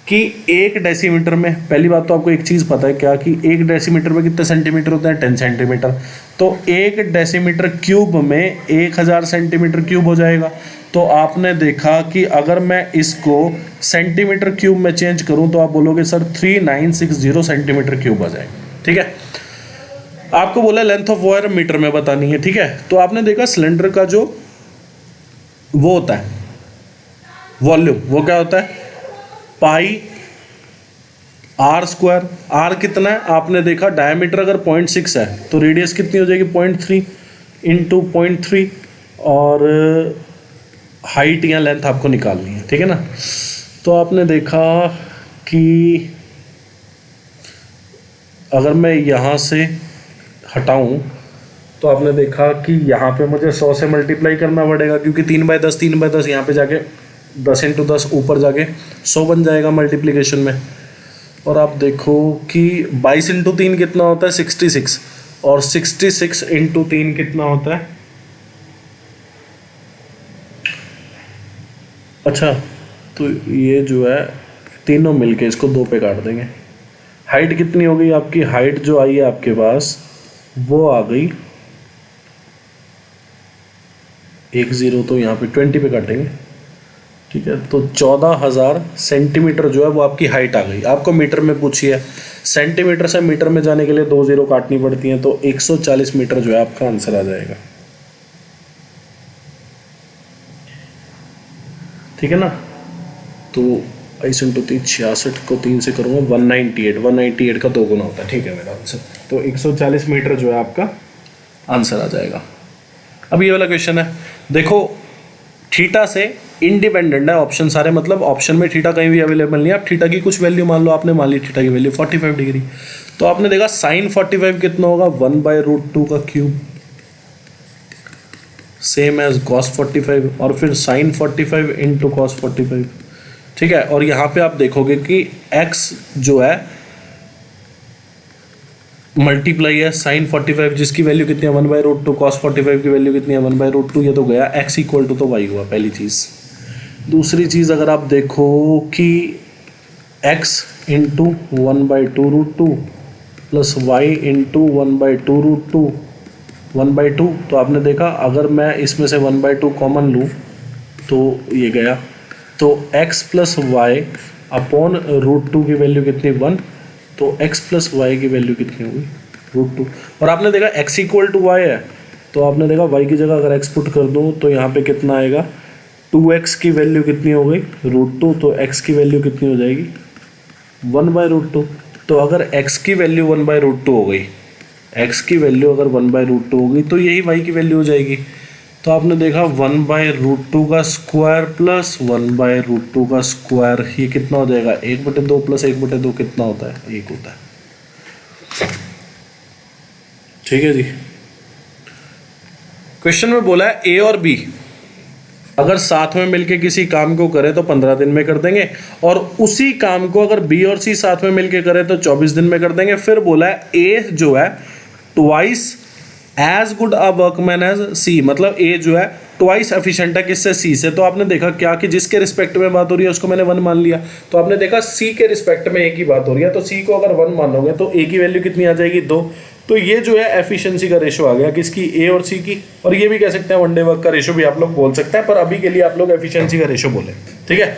[SPEAKER 1] कि 1 डेसीमीटर में, पहली बात तो आपको एक चीज़ पता है क्या, कि 1 डेसीमीटर में कितने सेंटीमीटर होते हैं, 10 सेंटीमीटर। तो 1 डेसीमीटर क्यूब में 1000 सेंटीमीटर क्यूब हो जाएगा। तो आपने देखा कि अगर मैं इसको सेंटीमीटर क्यूब में चेंज करूं तो आप बोलोगे सर 3960 सेंटीमीटर क्यूब आ जाएगा, ठीक है। आपको बोला लेंथ ऑफ वायर मीटर में बतानी है, ठीक है। तो आपने देखा सिलेंडर का जो वो होता है वॉल्यूम, वो क्या होता है, पाई आर स्क्वायर। आर कितना है, आपने देखा डायमीटर अगर 0.6 है तो रेडियस कितनी हो जाएगी 0.3 इंटू 0.3, और हाइट या लेंथ आपको निकालनी है, ठीक है ना। तो आपने देखा कि अगर मैं यहाँ से हटाऊँ तो आपने देखा कि यहाँ पे मुझे 100 से मल्टीप्लाई करना पड़ेगा, क्योंकि 3/10 3/10 यहाँ पे जाके 10 इंटू 10 ऊपर जाके 100 बन जाएगा मल्टीप्लिकेशन में। और आप देखो कि 22 इंटू 3 कितना होता है 66, और 66 इंटू 3 कितना होता है, अच्छा तो ये जो है तीनों मिलके इसको 2 पे काट देंगे। हाइट कितनी हो गई आपकी, हाइट जो आई है आपके पास वो आ गई 10, तो यहाँ पे 20 पे काटेंगे, ठीक है। तो 14,000 सेंटीमीटर जो है वो आपकी हाइट आ गई। आपको मीटर में पूछी है, सेंटीमीटर से मीटर में जाने के लिए 2 0 काटनी पड़ती हैं, तो 140 मीटर जो है आपका आंसर आ जाएगा, ठीक है ना। तो 22 इंटू 3 66 को 3 से करूँगा 198 का 2 गुना होता है, ठीक है मेरा आंसर। तो 140 मीटर जो है आपका आंसर आ जाएगा। अब ये वाला क्वेश्चन है, देखो थीटा से इंडिपेंडेंट है ऑप्शन सारे, मतलब ऑप्शन में थीटा कहीं भी अवेलेबल नहीं है। आप थीटा की कुछ वैल्यू मान लो, आपने मान ली थीटा की वैल्यू 45 डिग्री, तो आपने देखा साइन 45 कितना होगा 1/√2 का क्यूब, सेम एज cos 45, और फिर साइन 45 इंटू cos 45, ठीक है। और यहाँ पे आप देखोगे कि x जो है मल्टीप्लाई है साइन 45, जिसकी वैल्यू कितनी है 1/√2, cos 45 की वैल्यू कितनी है 1/√2, ये तो गया x इक्वल टू तो y हुआ पहली चीज़। दूसरी चीज़ अगर आप देखो कि x into 1/2√2 plus y into 1/2√2 1/2, तो आपने देखा अगर मैं इसमें से 1/2 कॉमन लूँ तो ये गया, तो x प्लस वाई अपॉन √2 की वैल्यू कितनी 1, तो x प्लस वाई की वैल्यू कितनी होगी √2। और आपने देखा x इक्वल टू वाई है, तो आपने देखा y की जगह अगर x पुट कर दो तो यहाँ पे कितना आएगा 2x की वैल्यू कितनी हो गई √2, तो x की वैल्यू कितनी हो जाएगी 1/√2। तो अगर x की वैल्यू 1/√2 हो गई, x की वैल्यू अगर 1/√2 हो गई तो यही y की वैल्यू हो जाएगी। तो आपने देखा 1/√2 का स्क्वायर प्लस 1/√2 का स्क्वायर, ये कितना हो जाएगा 1/2 प्लस 1/2 कितना होता है 1 होता है, ठीक है जी। क्वेश्चन में बोला है ए और बी अगर साथ में मिलके किसी काम को करें तो 15 दिन में कर देंगे, और उसी काम को अगर बी और सी साथ में मिलके करें तो 24 दिन में कर देंगे। फिर बोला है ए जो है ट्वाइस एज गुड अ वर्कमैन एज सी, मतलब ए जो है ट्वाइस एफिशिएंट है किससे सी से। तो आपने देखा क्या कि जिसके रिस्पेक्ट में बात हो रही है उसको मैंने 1 मान लिया, तो आपने देखा सी के रिस्पेक्ट में ए की बात हो रही है, तो सी को अगर 1 मानोगे तो ए की वैल्यू कितनी आ जाएगी 2। तो ये जो है एफिशिएंसी का रेशो आ गया किसकी ए और सी की, और ये भी कह सकते हैं वन डे वर्क का रेशो भी आप लोग बोल सकते हैं, पर अभी के लिए आप लोग एफिशिएंसी का रेशो बोले, ठीक है।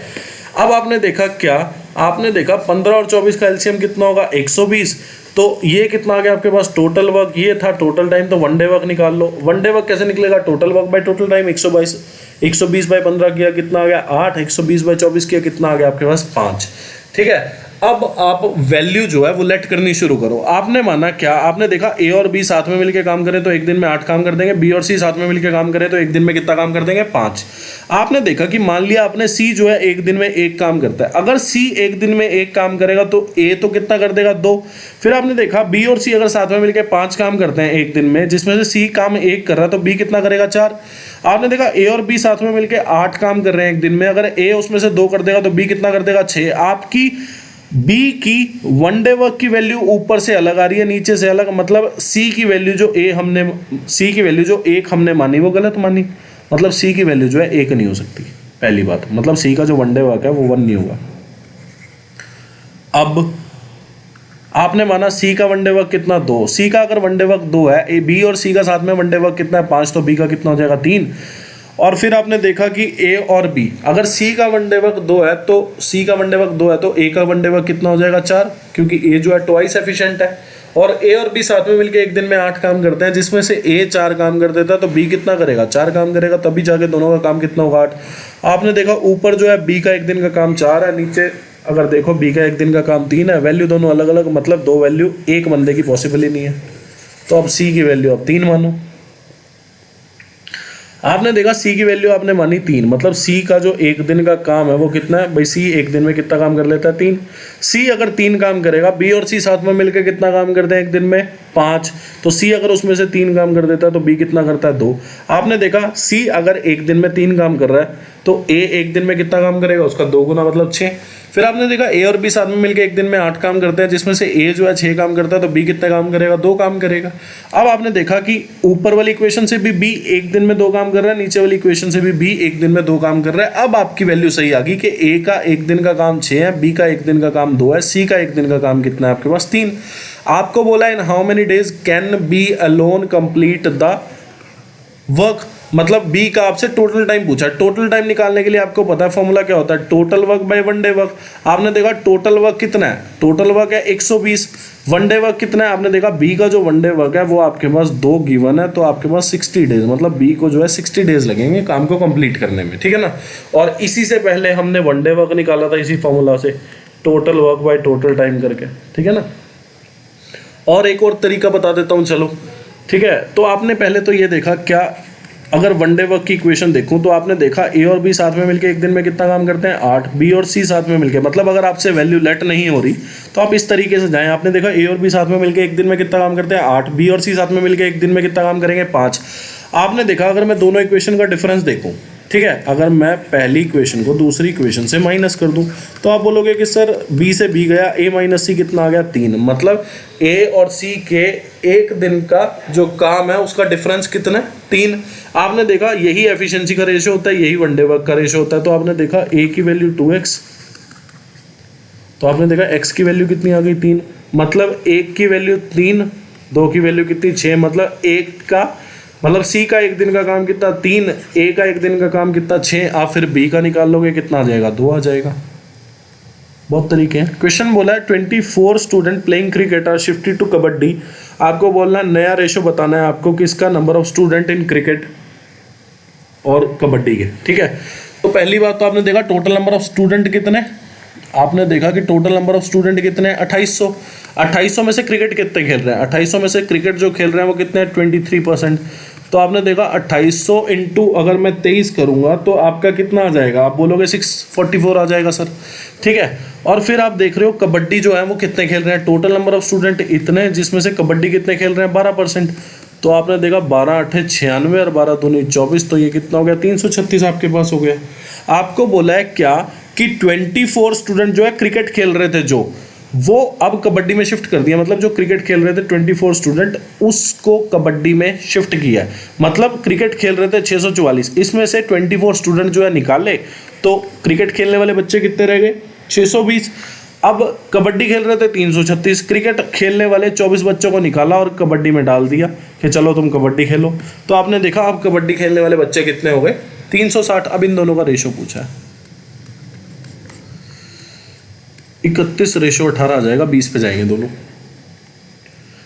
[SPEAKER 1] अब आपने देखा क्या, आपने देखा 15 और 24 का एलसीएम कितना होगा 120, तो ये कितना आ गया आपके पास टोटल वर्क, ये था टोटल टाइम, तो वन डे वर्क निकाल लो। वन डे वर्क कैसे निकलेगा, total work by total time, 120 by 15 किया कितना आ गया 8, 120 बाय 24 किया कितना आ गया आपके पास 5, ठीक है। अब आप वैल्यू जो है वो लेट करनी शुरू करो। आपने माना क्या, आपने देखा ए और बी साथ में मिलकर काम करें तो एक दिन में 8 काम कर देंगे, बी और सी साथ में मिलकर काम करें तो एक दिन में कितना काम कर देंगे, 5। आपने देखा कि मान लिया आपने सी जो है एक दिन में 1 काम करता है, अगर सी एक दिन में 1 काम करेगा तो ए तो कितना कर देगा, 2। फिर आपने देखा बी और सी अगर साथ में मिलकर 5 काम करते हैं एक दिन में, जिसमें से सी काम 1 कर रहा है तो बी कितना करेगा, 4। आपने देखा ए और बी साथ में मिलकर 8 काम कर रहे हैं एक दिन में, अगर ए उसमें से 2 कर देगा तो बी कितना कर देगा, 6। आपकी बी की वनडे वर्क की वैल्यू ऊपर से अलग आ रही है, नीचे से अलग, मतलब सी की वैल्यू जो सी की वैल्यू जो 1 हमने मानी वो गलत मानी, मतलब सी की वैल्यू जो है 1 नहीं हो सकती। पहली बात, मतलब सी का जो वनडे वर्क है वो 1 नहीं होगा। अब आपने माना सी का वनडे वर्क कितना, 2। सी का अगर वनडे वर्क 2 है, ए बी और सी का साथ में वनडे वर्क कितना है, 5, तो बी का कितना हो जाएगा, 3। और फिर आपने देखा कि ए और बी, अगर सी का वनडे वर्क 2 है तो सी का वनडे वर्क 2 है तो ए का वनडे वर्क कितना हो जाएगा, 4, क्योंकि ए जो है ट्वाइस एफिशिएंट है। और ए और बी साथ में मिलकर एक दिन में 8 काम करते हैं, जिसमें से ए 4 काम कर देता है तो बी कितना करेगा, 4 काम करेगा, तभी जाके दोनों का काम कितना होगा, 8। आपने देखा ऊपर जो है बी का एक दिन का काम 4 है, नीचे अगर देखो बी का एक दिन का काम 3 है। वैल्यू दोनों अलग अलग, मतलब 2 वैल्यू एक बंदे की पॉसिबल ही नहीं है। तो अब सी की वैल्यू अब 3 मानो। आपने देखा सी की वैल्यू आपने मानी 3, मतलब सी का जो एक दिन का काम है वो कितना है भाई, सी एक दिन में कितना काम कर लेता है, 3। सी अगर 3 काम करेगा, बी और सी साथ में मिलकर कितना काम करते हैं एक दिन में, 5। तो सी अगर उसमें से 3 काम कर देता है तो बी कितना करता है, 2। आपने देखा सी अगर एक दिन में 3 काम कर रहा है तो ए एक दिन में कितना काम करेगा, उसका 2 गुना, मतलब 6। फिर आपने देखा ए और बी साथ में मिलकर एक दिन में 8 काम करते हैं, जिसमें से ए जो है 6 काम करता है तो बी कितना काम करेगा, 2 काम करेगा। अब आपने देखा कि ऊपर वाली इक्वेशन से भी बी एक दिन में 2 काम कर रहा है, नीचे वाली इक्वेशन से भी बी एक दिन में 2 काम कर रहा है। अब आपकी वैल्यू सही आ गई कि ए का एक दिन का काम 6 है, बी का एक दिन का काम 2 है, सी का एक दिन का काम कितना है आपके पास, 3। आपको बोला in how many days can be alone complete the work, मतलब बी का आपसे टोटल टाइम पूछा। टोटल टाइम निकालने के लिए आपको पता है फॉर्मूला क्या होता है, total work bye one day work. आपने देखा टोटल वर्क कितना है, टोटल वर्क है 120, वनडे वर्क कितना है, आपने देखा बी का जो वनडे वर्क है वो आपके पास 2 गिवन है, तो आपके पास 60 डेज, मतलब बी को जो है 60 डेज लगेंगे काम को कंप्लीट करने में, ठीक है ना। और इसी से पहले हमने वनडे वर्क निकाला था इसी फॉर्मूला से, total work by total time करके, ठीक है ना। और एक और तरीका बता देता हूँ, चलो ठीक है। तो आपने पहले तो ये देखा क्या, अगर वनडे वर्क की इक्वेशन देखूं तो आपने देखा ए और बी साथ में मिलकर एक दिन में कितना काम करते हैं, 8। बी और सी साथ में मिलकर, मतलब अगर आपसे वैल्यू लेट नहीं हो रही तो आप इस तरीके से जाएं। आपने देखा ए और बी साथ में मिलकर एक दिन में कितना काम करते हैं, 8। बी और सी साथ में मिलकर एक दिन में कितना काम करेंगे, 5। आपने देखा अगर मैं दोनों इक्वेशन का डिफरेंस देखूं, ठीक है, अगर मैं पहली इक्वेशन को दूसरी इक्वेशन से माइनस कर दूं तो आप बोलोगे कि सर बी से बी गया, ए माइनस सी कितना आ गया, 3। मतलब ए और सी के एक दिन का जो काम है उसका डिफरेंस कितना है, 3। आपने देखा यही एफिशिएंसी का रेशियो होता है, यही वनडे वर्क का रेशियो होता है। तो आपने देखा ए की वैल्यू 2x, तो आपने देखा x की वैल्यू कितनी आ गई, 3। मतलब 1 की वैल्यू 3, 2 की वैल्यू कितनी, 6। मतलब मतलब सी का एक दिन का काम कितना, 3। ए का एक दिन का काम कितना, 6। आप फिर बी का निकाल लोगे कितना आ जाएगा, 2 आ जाएगा। बहुत तरीके हैं। क्वेश्चन बोला है 24 student playing cricket are shifted to kabaddi. आपको बोलना नया रेशो बताना है आपको किसका, number of student in cricket और कबड्डी के, ठीक है। तो पहली बात तो आपने देखा टोटल नंबर ऑफ स्टूडेंट कितने, आपने देखा कि टोटल नंबर ऑफ स्टूडेंट कितने हैं, 2800। 2800 में से क्रिकेट कितने खेल रहे हैं, 2800 में से क्रिकेट जो खेल रहे हैं वो कितने हैं, 23%। तो आपने देखा 2800 इंटू अगर मैं 23 करूंगा तो आपका कितना आ जाएगा, आप बोलोगे 644 आ जाएगा सर, ठीक है। और फिर आप देख रहे हो कबड्डी जो है वो कितने खेल रहे हैं, टोटल नंबर ऑफ स्टूडेंट इतने, जिसमें से कबड्डी कितने खेल रहे हैं, 12%। तो आपने देखा 12 8 96 और 12 2 24, तो ये कितना हो गया, 336 आपके पास हो गया। आपको बोला है क्या कि 24 स्टूडेंट जो है क्रिकेट खेल रहे थे, जो वो अब कबड्डी में शिफ्ट कर दिया, मतलब जो क्रिकेट खेल रहे थे 24 स्टूडेंट उसको कबड्डी में शिफ्ट किया है। मतलब क्रिकेट खेल रहे थे 644, इसमें से 24 स्टूडेंट जो है निकाले तो क्रिकेट खेलने वाले बच्चे कितने रह गए, 620। अब कबड्डी खेल रहे थे 336, क्रिकेट खेलने वाले 24 बच्चों को निकाला और कबड्डी में डाल दिया कि चलो तुम कबड्डी खेलो। तो आपने देखा अब कबड्डी खेलने वाले बच्चे कितने हो गए, 360। अब इन दोनों का रेशो पूछा है, 31:18 आ जाएगा, 20 पे जाएंगे दोनों।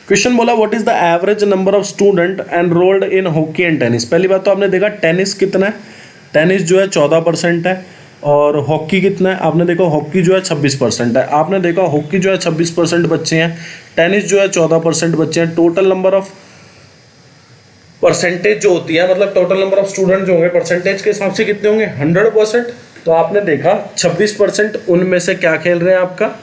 [SPEAKER 1] क्वेश्चन बोला what is the average number of student enrolled in hockey and tennis. पहली बात तो आपने देखा टेनिस कितना है, टेनिस जो है 14% है, और हॉकी कितना है, आपने देखा हॉकी जो है 26% है, आपने देखा हॉकी जो है 26% बच्चे हैं, टेनिस जो है 14% बच्चे हैं। टोटल नंबर ऑफ परसेंटेज जो होती है, मतलब टोटल नंबर ऑफ स्टूडेंट जो होंगे परसेंटेज के हिसाब से कितने होंगे, 100%। तो आपने देखा 26% उनमें से क्या खेल रहे हैं, आपका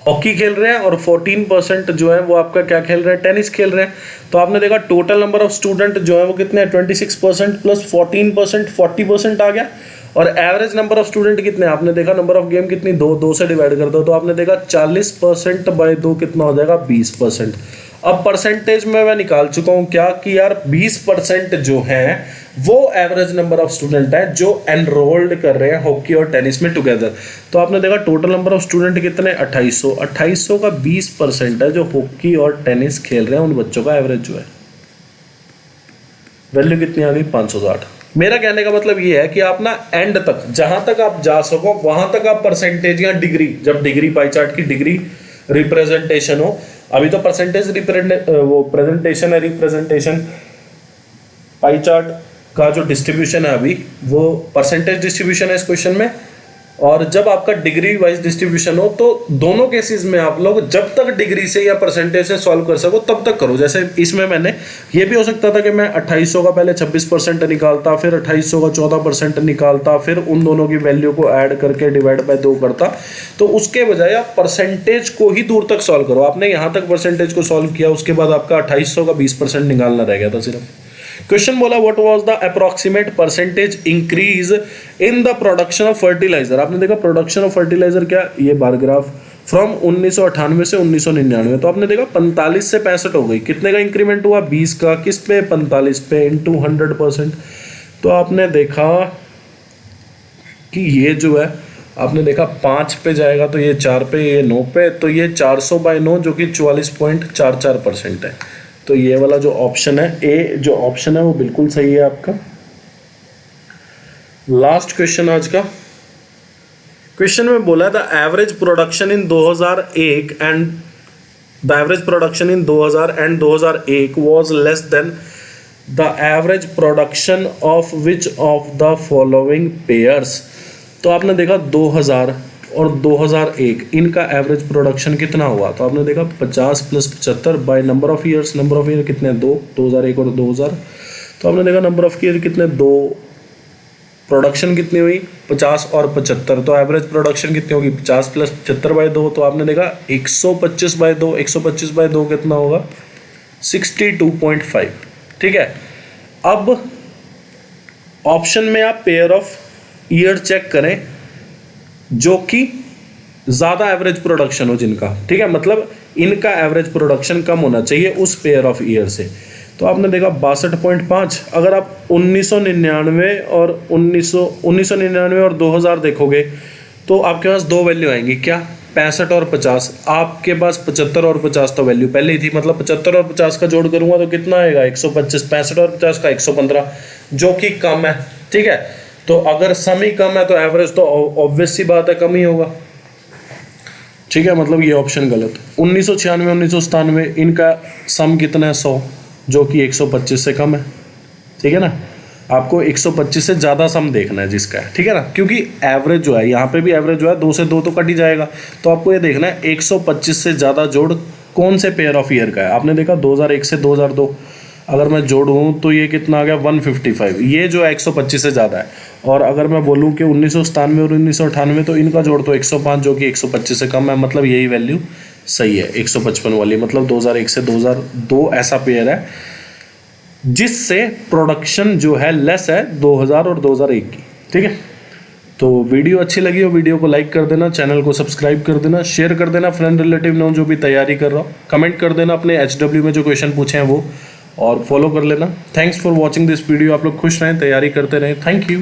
[SPEAKER 1] हॉकी खेल रहे हैं, और 14% जो है वो आपका क्या खेल रहे हैं, टेनिस खेल रहे हैं। तो आपने देखा टोटल नंबर ऑफ स्टूडेंट जो है वो कितने हैं, 26% प्लस 14% 40% आ गया। और एवरेज नंबर ऑफ स्टूडेंट कितने, आपने देखा नंबर ऑफ गेम कितनी, दो से डिवाइड कर दो, तो आपने देखा 40% बाय 2 कितना हो जाएगा, 20%। अब परसेंटेज में मैं निकाल चुका हूं क्या कि यार 20% जो है वो एवरेज नंबर ऑफ स्टूडेंट है जो एनरोल्ड कर रहे हैं हॉकी और टेनिस में टुगेदर। तो आपने देखा टोटल नंबर ऑफ स्टूडेंट कितने, 2800 का 20% है जो हॉकी और टेनिस खेल रहे हैं, उन बच्चों का एवरेज जो है। वैल्यू कितनी आ गई, 560। मेरा कहने का मतलब ये है कि आप ना एंड तक, जहां तक आप जा सको वहां तक आप परसेंटेज या डिग्री, जब डिग्री पाई चार्ट की डिग्री रिप्रेजेंटेशन हो, अभी तो परसेंटेज वो प्रेजेंटेशन है, रिप्रेजेंटेशन पाई चार्ट का जो डिस्ट्रीब्यूशन है अभी वो परसेंटेज डिस्ट्रीब्यूशन है इस क्वेश्चन में। और जब आपका डिग्री वाइज डिस्ट्रीब्यूशन हो तो दोनों केसेस में आप लोग जब तक डिग्री से या परसेंटेज से सॉल्व कर सको तब तक करो। जैसे इसमें मैंने ये भी हो सकता था कि मैं 2800 का पहले 26% निकालता, फिर 2800 का 14% निकालता, फिर उन दोनों की वैल्यू को ऐड करके डिवाइड बाय 2 करता। तो उसके बजाय आप परसेंटेज को ही दूर तक सॉल्व करो। आपने यहाँ तक परसेंटेज को सॉल्व किया, उसके बाद आपका 2800 का 20% निकालना रह गया था सिर्फ। क्वेश्चन बोला what was the approximate percentage increase in the production of fertiliser. आपने देखा प्रोडक्शन ऑफ फर्टिलाइजर क्या, ये बार ग्राफ फ्रॉम 1998 से 1999। तो आपने देखा 45 से 65 हो गई, कितने का इंक्रीमेंट हुआ, 20 का, किस पे, 45 पे, इंटू 100%। तो आपने देखा कि ये जो है, आपने देखा 5 पे जाएगा तो ये 4 पे, ये 9 पे, तो ये 400/9 जो कि 44.44% है। तो ये वाला जो ऑप्शन है, ए जो ऑप्शन है वो बिल्कुल सही है आपका। लास्ट क्वेश्चन आज का। क्वेश्चन में बोला the average production in 2001 and the average production in 2000 and 2001 was less than the average production of which of the following pairs. तो आपने देखा 2000 और 2001 इनका एवरेज प्रोडक्शन कितना हुआ। तो आपने देखा 50 + 75 by number of years, number of year कितने, 2, 2001 और 2000। तो आपने देखा नंबर ऑफ ईयर कितने, 2, प्रोडक्शन कितनी हुई 50 और 75। तो एवरेज प्रोडक्शन कितनी होगी, 50 + 75/2। तो आपने देखा 125/2, 125/2 कितना होगा, 62.5। ठीक है। अब ऑप्शन में आप पेयर ऑफ ईयर चेक करें जो कि ज़्यादा एवरेज प्रोडक्शन हो जिनका, ठीक है, मतलब इनका एवरेज प्रोडक्शन कम होना चाहिए उस पेयर ऑफ ईयर से। तो आपने देखा 62.5। अगर आप 1999 और 1999 और 2000 देखोगे तो आपके पास 2 वैल्यू आएंगी, क्या, 65 और 50। आपके पास 75 और 50 तो वैल्यू पहले ही थी, मतलब 75 और 50 का जोड़ करूंगा तो कितना आएगा, 125। 65 और 50 का 115 जो कि कम है। ठीक है, तो अगर सम ही कम है तो एवरेज तो ऑब्वियस सी बात है कम ही होगा। ठीक है, मतलब ये ऑप्शन गलत। 1996 1997 इनका सम कितना है, 100, जो कि 125 से कम है। ठीक है ना, आपको 125 से ज़्यादा सम देखना है जिसका है, ठीक है ना, क्योंकि एवरेज जो है यहाँ पे भी एवरेज जो है 2 से 2 तो कट ही जाएगा। तो आपको ये देखना है 125 से ज़्यादा जोड़ कौन से पेयर ऑफ ईयर का है। आपने देखा 2001 से 2002 अगर मैं जोड़ूँ तो ये कितना आ गया, 155। ये जो है 125 से ज़्यादा है। और अगर मैं बोलूँ कि 1997 और 1998 तो इनका जोड़ तो 105 जो कि 125 से कम है, मतलब यही वैल्यू सही है 155 वाली। मतलब 2001 से 2002 ऐसा पेयर है जिससे प्रोडक्शन जो है लेस है 2000 और 2001 की। ठीक है, तो वीडियो अच्छी लगी हो वीडियो को लाइक कर देना, चैनल को सब्सक्राइब कर देना, शेयर कर देना फ्रेंड रिलेटिव ने जो भी तैयारी कर रहा हो, कमेंट कर देना अपने HW में जो क्वेश्चन पूछे हैं वो, और फॉलो कर लेना। Thanks for watching this video. आप लोग खुश रहें, तैयारी करते रहें। Thank you.